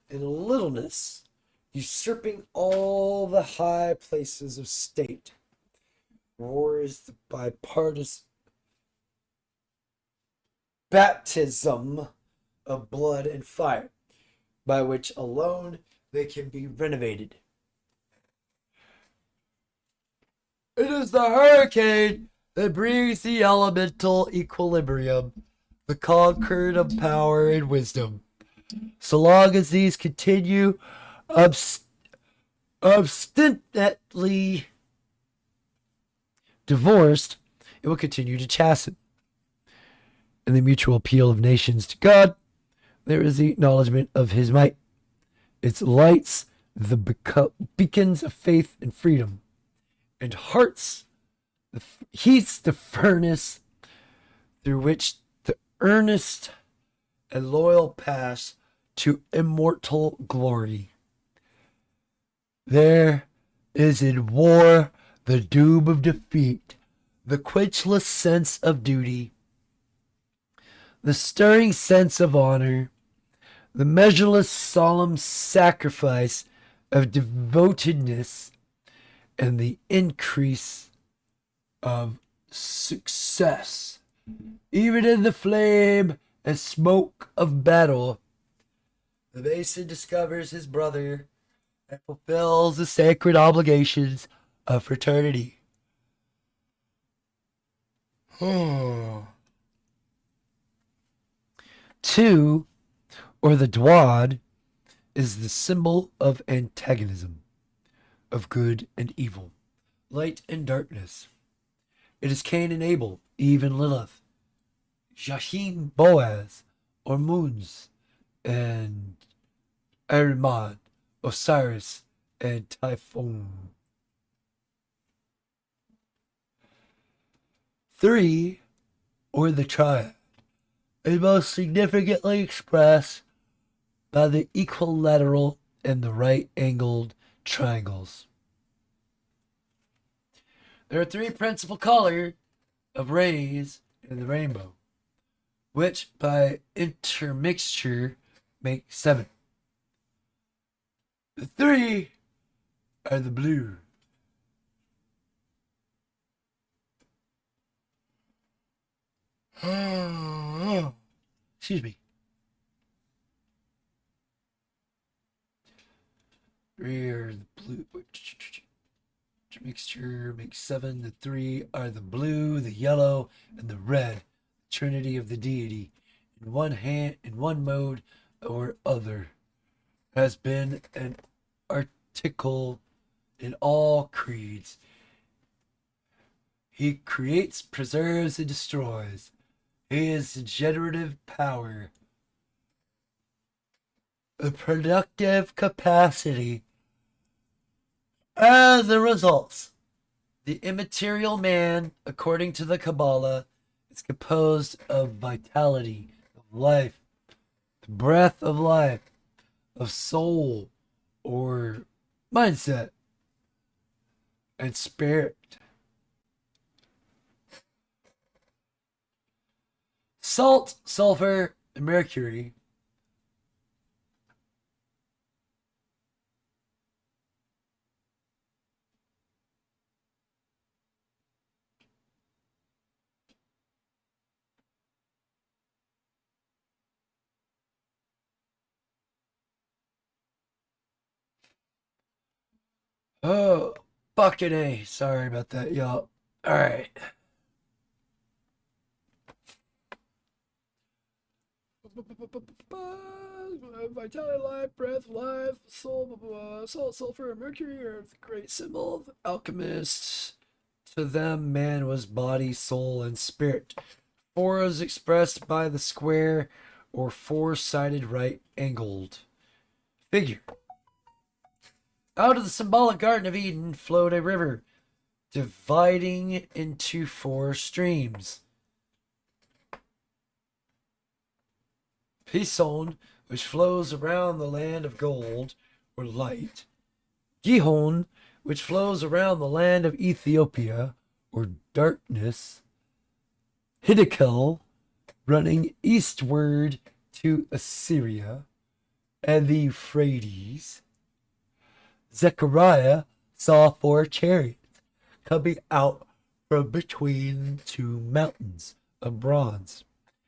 and littleness, usurping all the high places of state. War is the bipartisan baptism of blood and fire, by which alone they can be renovated. It is the hurricane that brings the elemental equilibrium, the concord of power and wisdom. So long as these continue obstinately divorced, it will continue to chasten. In the mutual appeal of nations to God, there is the acknowledgement of his might. It lights the beacons of faith and freedom, and heats the furnace through which the earnest and loyal pass to immortal glory. There is in war the doom of defeat, the quenchless sense of duty, the stirring sense of honor, the measureless solemn sacrifice of devotedness, and the increase of success. Even in the flame and smoke of battle, the mason discovers his brother and fulfills the sacred obligations of fraternity. Two, or the Dwad, is the symbol of antagonism, of good and evil, light and darkness. It is Cain and Abel, Eve and Lilith, Jahim, Boaz, Ormuz, and Ahriman, Osiris, and Typhon. 3, or the Triad, is most significantly expressed by the equilateral and the right-angled triangles. There are 3 principal colors of rays in the rainbow, which by intermixture make 7. The 3 are the blue. Excuse me. 3 are the blue. Mixture makes 7. The 3 are the blue, the yellow, and the red. Trinity of the deity. In one mode or other, has been an article in all creeds. He creates, preserves, and destroys. He is the generative power, the productive capacity, as a result. The immaterial man, according to the Kabbalah, is composed of vitality, of life, the breath of life, of soul or mindset, and spirit. Salt, sulfur, and mercury oh, fucking A. Sorry about that, y'all. Alright. Vitality, life, breath, life, soul, salt, sulfur, and mercury are the great symbol of alchemists. To them, man was body, soul, and spirit. 4 is expressed by the square or 4-sided right-angled figure. Out of the symbolic Garden of Eden flowed a river, dividing into 4 streams. Pison, which flows around the land of gold, or light. Gihon, which flows around the land of Ethiopia, or darkness. Hiddekel, running eastward to Assyria, and the Euphrates. Zechariah saw 4 chariots coming out from between 2 mountains of bronze,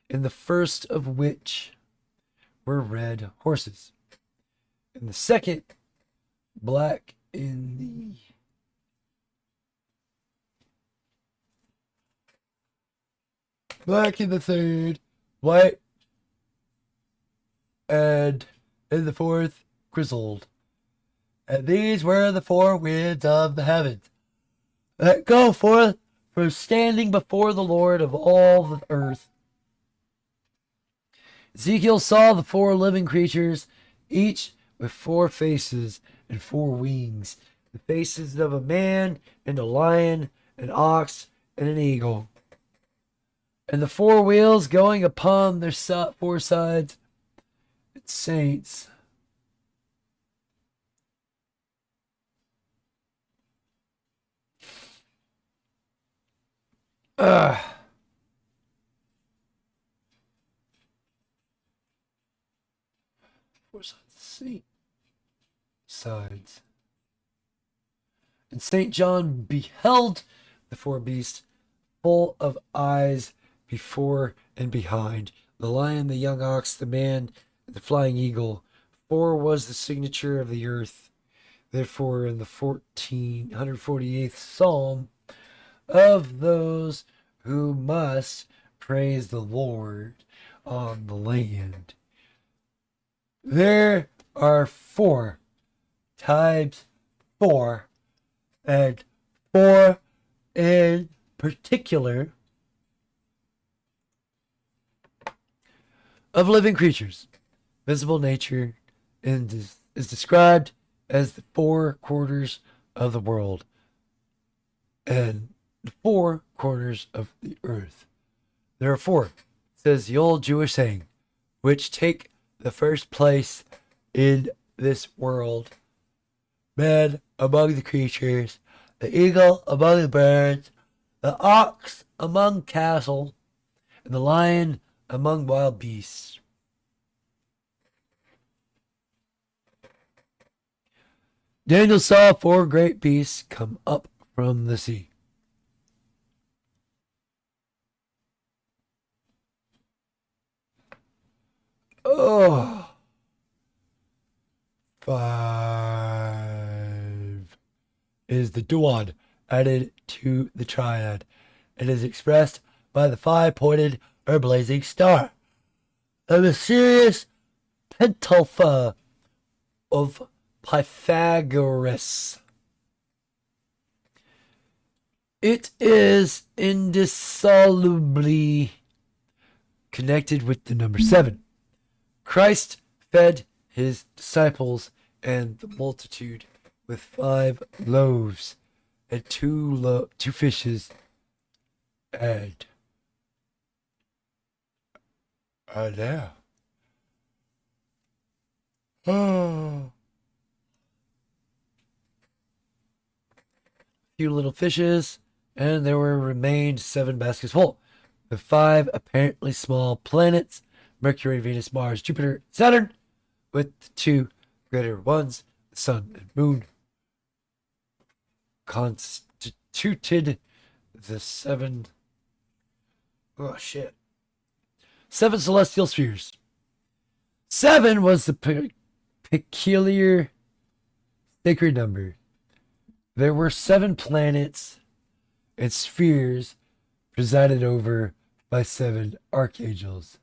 in the first of which were red horses, and the second black in the third white, and in the fourth grizzled. And these were the 4 winds of the heavens that go forth from standing before the Lord of all the earth. Ezekiel saw the 4 living creatures, each with 4 faces and 4 wings, the faces of a man and a lion, an ox, and an eagle, and the 4 wheels going upon their 4 sides. Its saints. Sides. And St. John beheld the 4 beasts, full of eyes before and behind, the lion, the young ox, the man, and the flying eagle. 4 was the signature of the earth. Therefore, in the 148th Psalm, of those who must praise the Lord on the land, there are 4 times 4, and 4 in particular of living creatures. Visible nature is described as the 4 quarters of the world and the 4 corners of the earth. There are 4, says the old Jewish saying, which take the first place in this world. Man among the creatures, the eagle among the birds, the ox among cattle, and the lion among wild beasts. Daniel saw 4 great beasts come up from the sea. Oh. 5 is the duad added to the triad. It is expressed by the 5-pointed or blazing star, a mysterious pentalpha of Pythagoras. It is indissolubly connected with the number 7. Christ fed his disciples and the multitude with 5 loaves and 2 fishes and there. Oh. Few little fishes, and there remained 7 baskets full. The 5 apparently small planets, Mercury, Venus, Mars, Jupiter, Saturn, with the 2 greater ones, the sun and moon, constituted the 7 celestial spheres. 7 was the peculiar sacred number. There were 7 planets and spheres presided over by 7 archangels.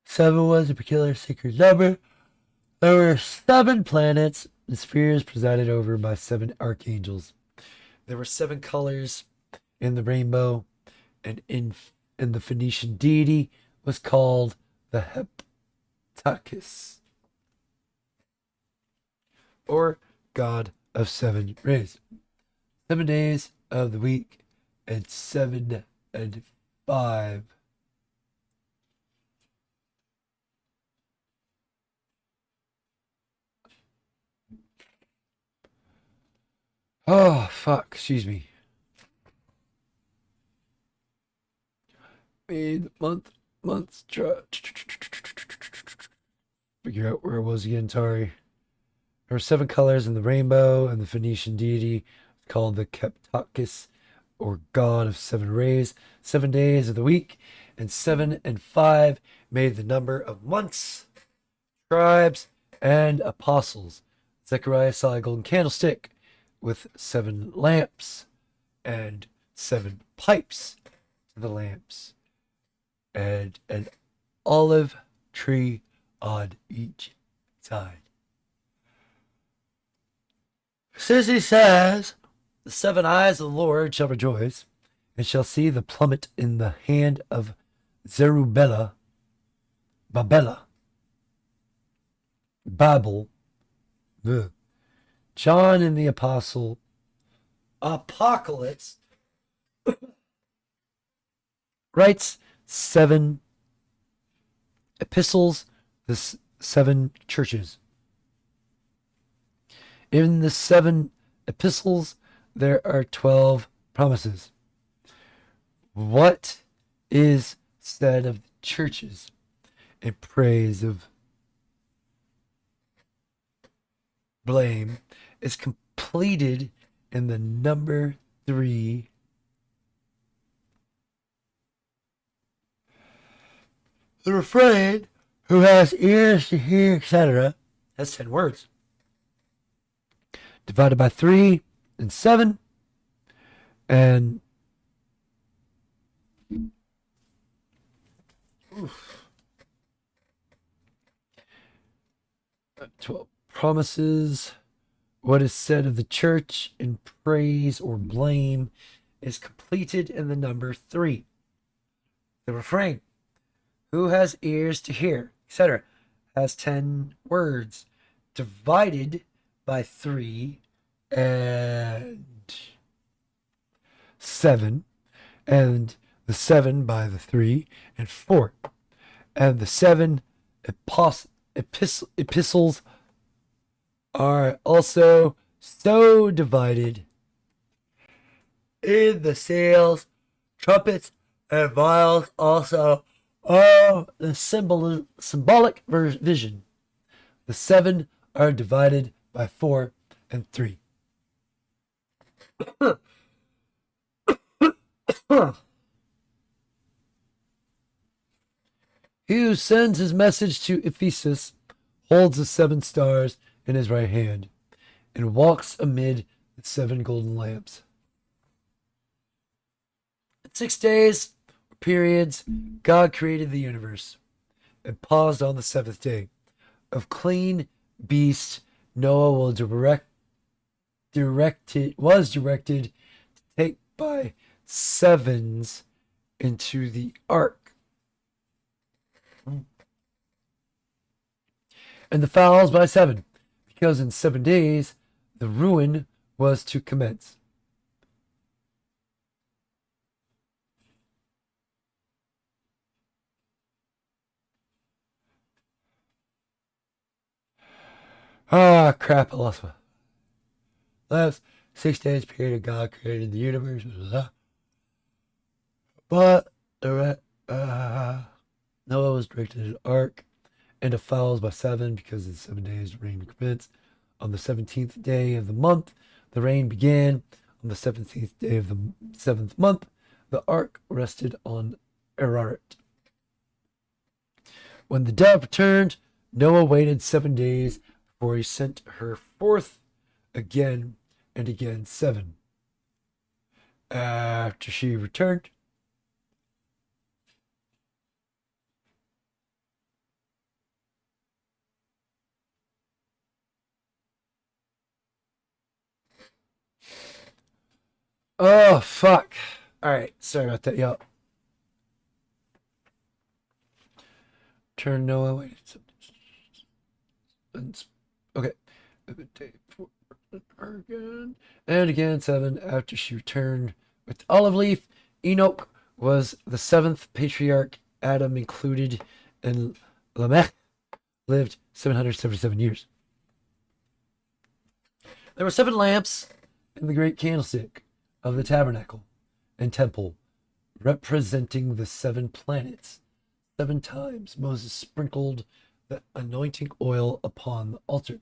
Seven was a peculiar sacred number. There were 7 planets and spheres presided over by 7 archangels. There were 7 colors in the rainbow, and in the Phoenician deity was called the Heptakis, or god of 7 rays. 7 days of the week, and 7 and 5. Oh, fuck. Excuse me. Made months try. Figure out where it was again. Sorry. There were 7 colors in the rainbow, and the Phoenician deity called the Heptakis, or god of 7 rays. 7 days of the week, and 7 and 5 made the number of months, tribes, and apostles. Zechariah saw a golden candlestick with 7 lamps and 7 pipes to the lamps, and an olive tree on each side. Sissy says, the 7 eyes of the Lord shall rejoice, and shall see the plummet in the hand of Zerubbabel, Babel. Ugh. John in the Apocalypse writes 7 epistles, the 7 churches. In the 7 epistles, there are 12 promises. What is said of the churches in praise of blame is completed in the number 3 The refrain, who has ears to hear, etc., has 10 words. Divided by 3 and 7. And 12 promises. What is said of the church in praise or blame is completed in the number 3. The refrain, who has ears to hear, etc., has 10 words, divided by 3 and 7, and the 7 by the 3 and 4, and the 7 epistles are also so divided in the sails, trumpets, and vials also of the symbolic vision. The 7 are divided by 4 and 3. He who sends his message to Ephesus holds the 7 stars in his right hand and walks amid the 7 golden lamps. In 6 days, or periods, God created the universe and paused on the 7th day. Of clean beast, Noah was directed to take by 7s into the ark. And the fowls by 7, because in 7 days the ruin was to commence. Ah, crap, I lost my. Last 6 days period God created the universe. But Noah was directed to the ark, and the fowls by 7, because in 7 days the rain commenced. On the 17th day of the month, the rain began. On the 17th day of the 7th month, the ark rested on Ararat. When the dove returned, Noah waited 7 days before he sent her forth again and again 7. After she returned, oh, fuck. Alright, sorry about that, y'all. Turn Noah, wait. Okay. And again 7 after she returned with the olive leaf. Enoch was the 7th patriarch. Adam included, and Lamech lived 777 years. There were 7 lamps in the great candlestick of the tabernacle and temple, representing the 7 planets. 7 times Moses sprinkled the anointing oil upon the altar.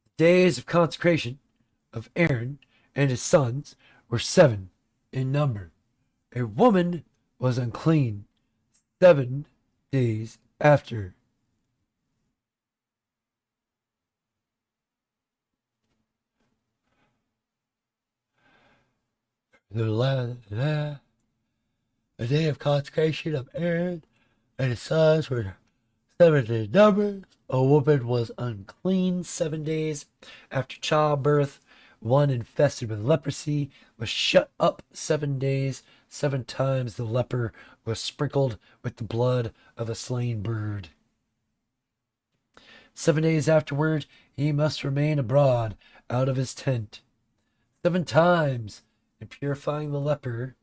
The days of consecration of Aaron and his sons were 7 in number. A woman was unclean 7 days after. The day of consecration of Aaron and his sons were 7 in number. A woman was unclean 7 days after childbirth. One infested with leprosy was shut up 7 days. 7 times the leper was sprinkled with the blood of a slain bird. 7 days afterward, he must remain abroad out of his tent. 7 times in purifying the leper,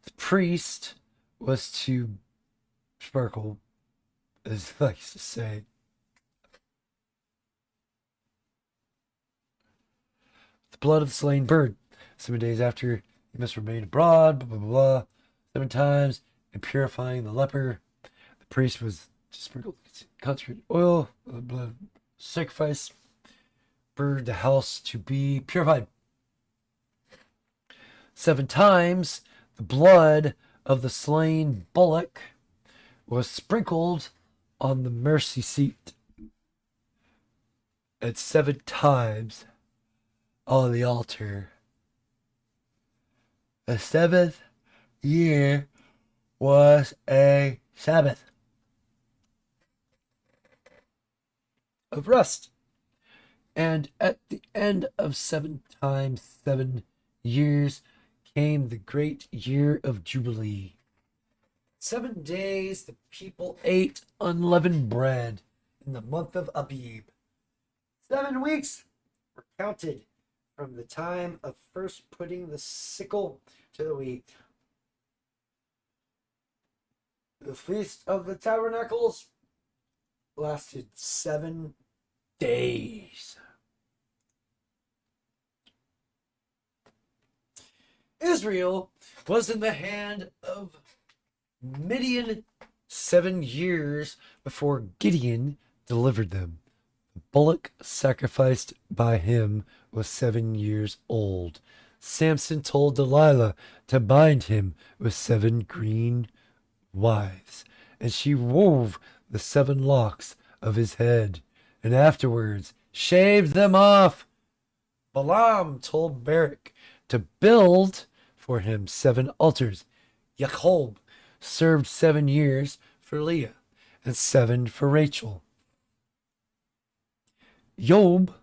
the priest was to sparkle, as he likes to say. The blood of the slain bird. 7 days after, he must remain abroad, blah, blah, blah, blah. 7 times in purifying the leper, the priest was to sprinkle consecrated oil, blood, sacrifice, bird, the house to be purified. 7 times the blood of the slain bullock was sprinkled on the mercy seat, and 7 times on the altar. The 7th year was a Sabbath of rest. And at the end of 7 times 7 years came the great year of Jubilee. 7 days the people ate unleavened bread in the month of Abib. 7 weeks were counted from the time of first putting the sickle to the wheat. The Feast of the Tabernacles lasted 7 days. Israel was in the hand of Midian 7 years before Gideon delivered them. The bullock sacrificed by him was 7 years old. Samson told Delilah to bind him with 7 green wives, and she wove the 7 locks of his head, and afterwards shaved them off. Balaam told Barak to build for him 7 altars. Jacob served 7 years for Leah and 7 for Rachel. Job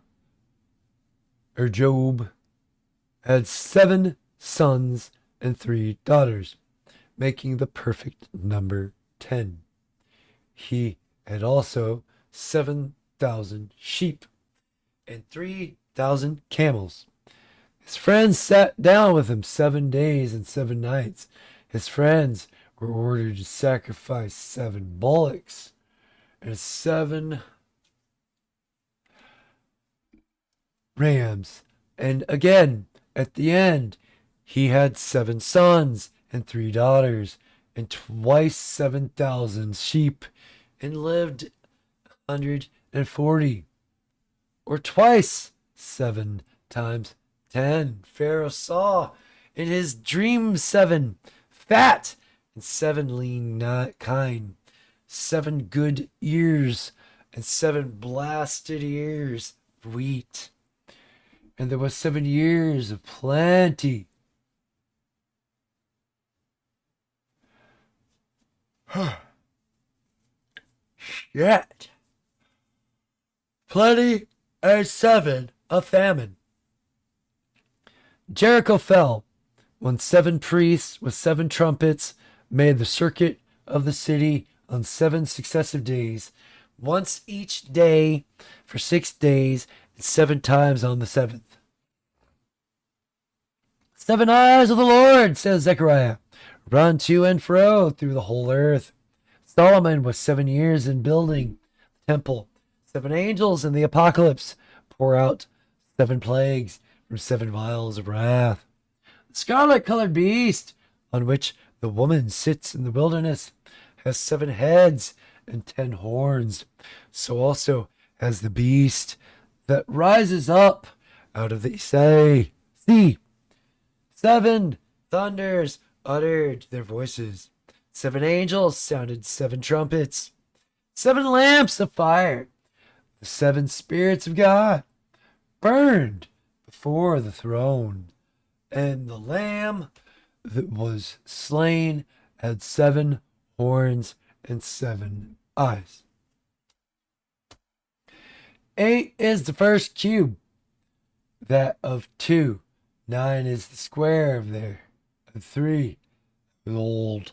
had 7 sons and 3 daughters, making the perfect number 10. He had also 7,000 sheep and 3,000 camels. His friends sat down with him 7 days and 7 nights. His friends were ordered to sacrifice 7 bullocks and 7 rams. And again, at the end, he had 7 sons and 3 daughters and twice 7,000 sheep, and lived 140, or twice 7 times 10. Pharaoh saw in his dream 7 fat and 7 lean kine, 7 good ears and 7 blasted ears of wheat. And there was 7 years of plenty. Shit. Plenty and 7 of famine. Jericho fell when 7 priests with 7 trumpets made the circuit of the city on 7 successive days, once each day for 6 days, and 7 times on the 7th. 7 eyes of the Lord, says Zechariah, run to and fro through the whole earth. Solomon was 7 years in building the temple. 7 angels in the apocalypse pour out 7 plagues from 7 vials of wrath. The scarlet-colored beast, on which the woman sits in the wilderness, has 7 heads and 10 horns. So also has the beast that rises up out of the sea. 7 thunders uttered their voices. 7 angels sounded 7 trumpets. 7 lamps of fire. The 7 spirits of God burned before the throne. And the Lamb that was slain had 7 horns and 7 eyes. 8 is the first cube, that of 2. 9 is the square of there, and 3 is old.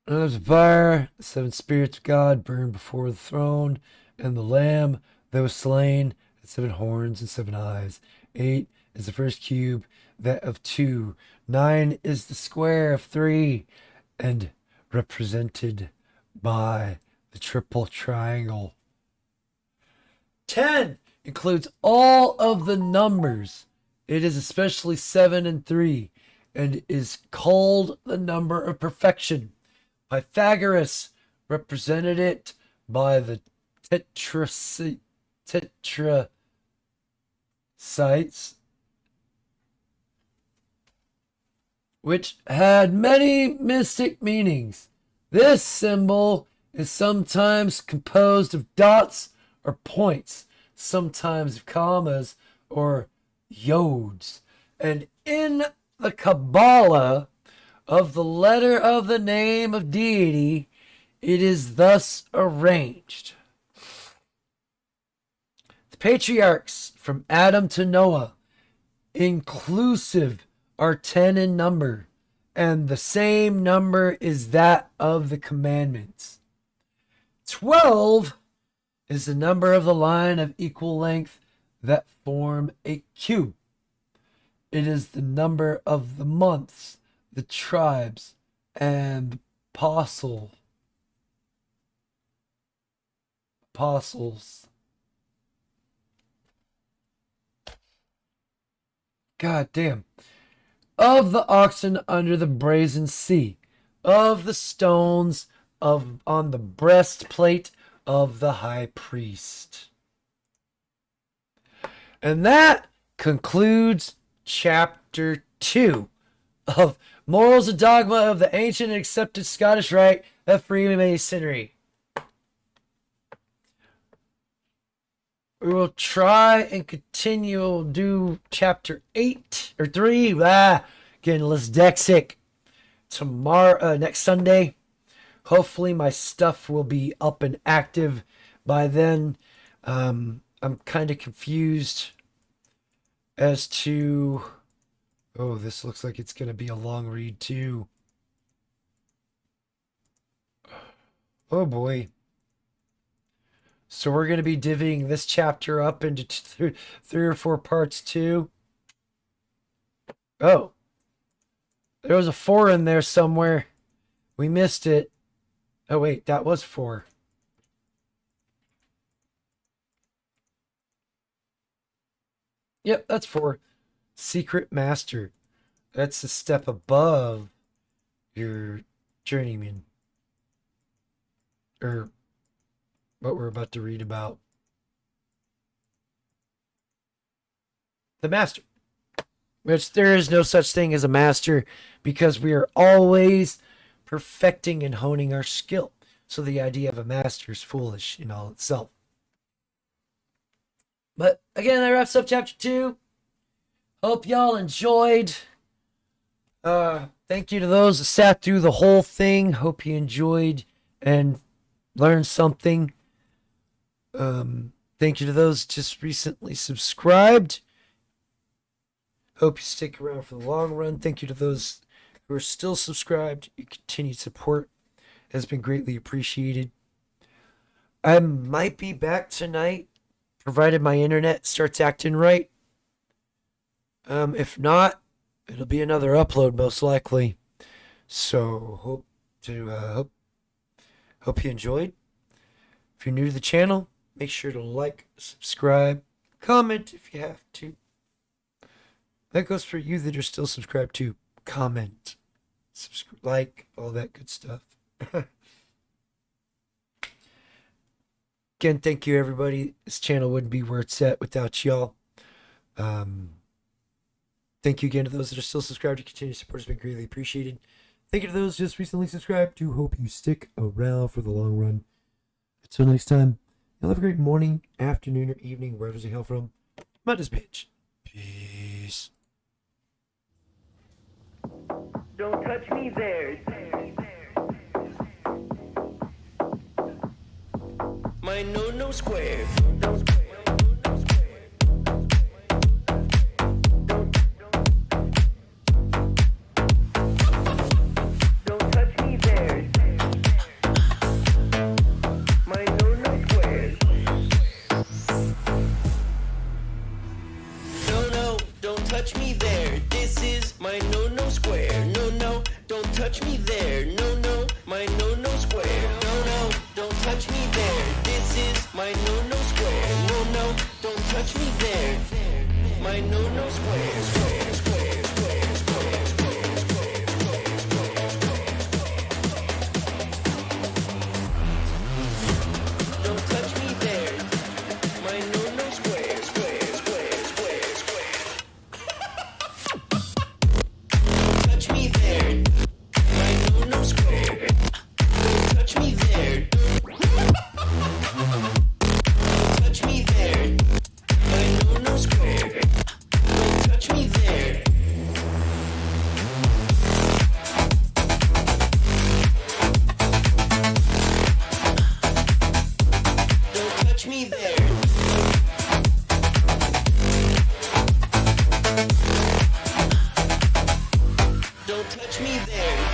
And there's a fire, the 7 spirits of God burned before the throne, and the Lamb that was slain had 7 horns and 7 eyes. 8 is the first cube, that of 2. 9 is the square of 3, and represented by the triple triangle. 10 includes all of the numbers. It is especially 7 and 3, and is called the number of perfection. Pythagoras represented it by the tetrasites. which had many mystic meanings. This symbol is sometimes composed of dots or points, sometimes of commas or yods. And in the Kabbalah of the letter of the name of deity, it is thus arranged. The patriarchs from Adam to Noah, inclusive, are 10 in number, and the same number is that of the commandments. 12 is the number of the line of equal length that form a cube. It is the number of the months, the tribes, and apostles. God damn. Of the oxen under the brazen sea, of the stones on the breastplate of the high priest. And that concludes chapter 2 of Morals and Dogma of the Ancient and Accepted Scottish Rite of Freemasonry. We will try and continue. We'll do chapter 8 or 3. Getting dyslexic. Tomorrow, next Sunday. Hopefully my stuff will be up and active by then. I'm kind of confused as to... Oh, this looks like it's going to be a long read too. Oh boy. So we're going to be divvying this chapter up into three or four parts too. Oh. There was a 4 in there somewhere. We missed it. Oh wait, that was 4. Yep, that's 4. Secret Master. That's a step above your journeyman. Or what we're about to read about. The Master. Which there is no such thing as a master because we are always perfecting and honing our skill. So the idea of a master is foolish in all itself. But again, that wraps up chapter 2. Hope y'all enjoyed. Thank you to those that sat through the whole thing. Hope you enjoyed and learned something. Thank you to those just recently subscribed. Hope you stick around for the long run. Thank you to those who are still subscribed. Your continued support has been greatly appreciated. I might be back tonight, provided my internet starts acting right. If not, it'll be another upload most likely. So hope you enjoyed. If you're new to the channel, make sure to like, subscribe, comment if you have to. That goes for you that are still subscribed to. Comment, subscribe, like, all that good stuff. Again, thank you everybody. This channel wouldn't be where it's at without y'all. Thank you again to those that are still subscribed. Your continued support has been greatly appreciated. Thank you to those just recently subscribed. Do hope you stick around for the long run. Until next time, y'all have a great morning, afternoon, or evening, wherever you hail from. I'm this bitch. Peace. Don't touch me there. My no square. Don't touch me there. My no square. No, don't touch me there. This is my no square. No, don't touch me there. No, my no square. No, don't touch me there. This is my no square. No, don't touch me there. My no square. Square, square, square, square, square, square, square, square, square. Don't touch me there. My no square. Square, square, square, square. Don't touch me there. Don't touch me there.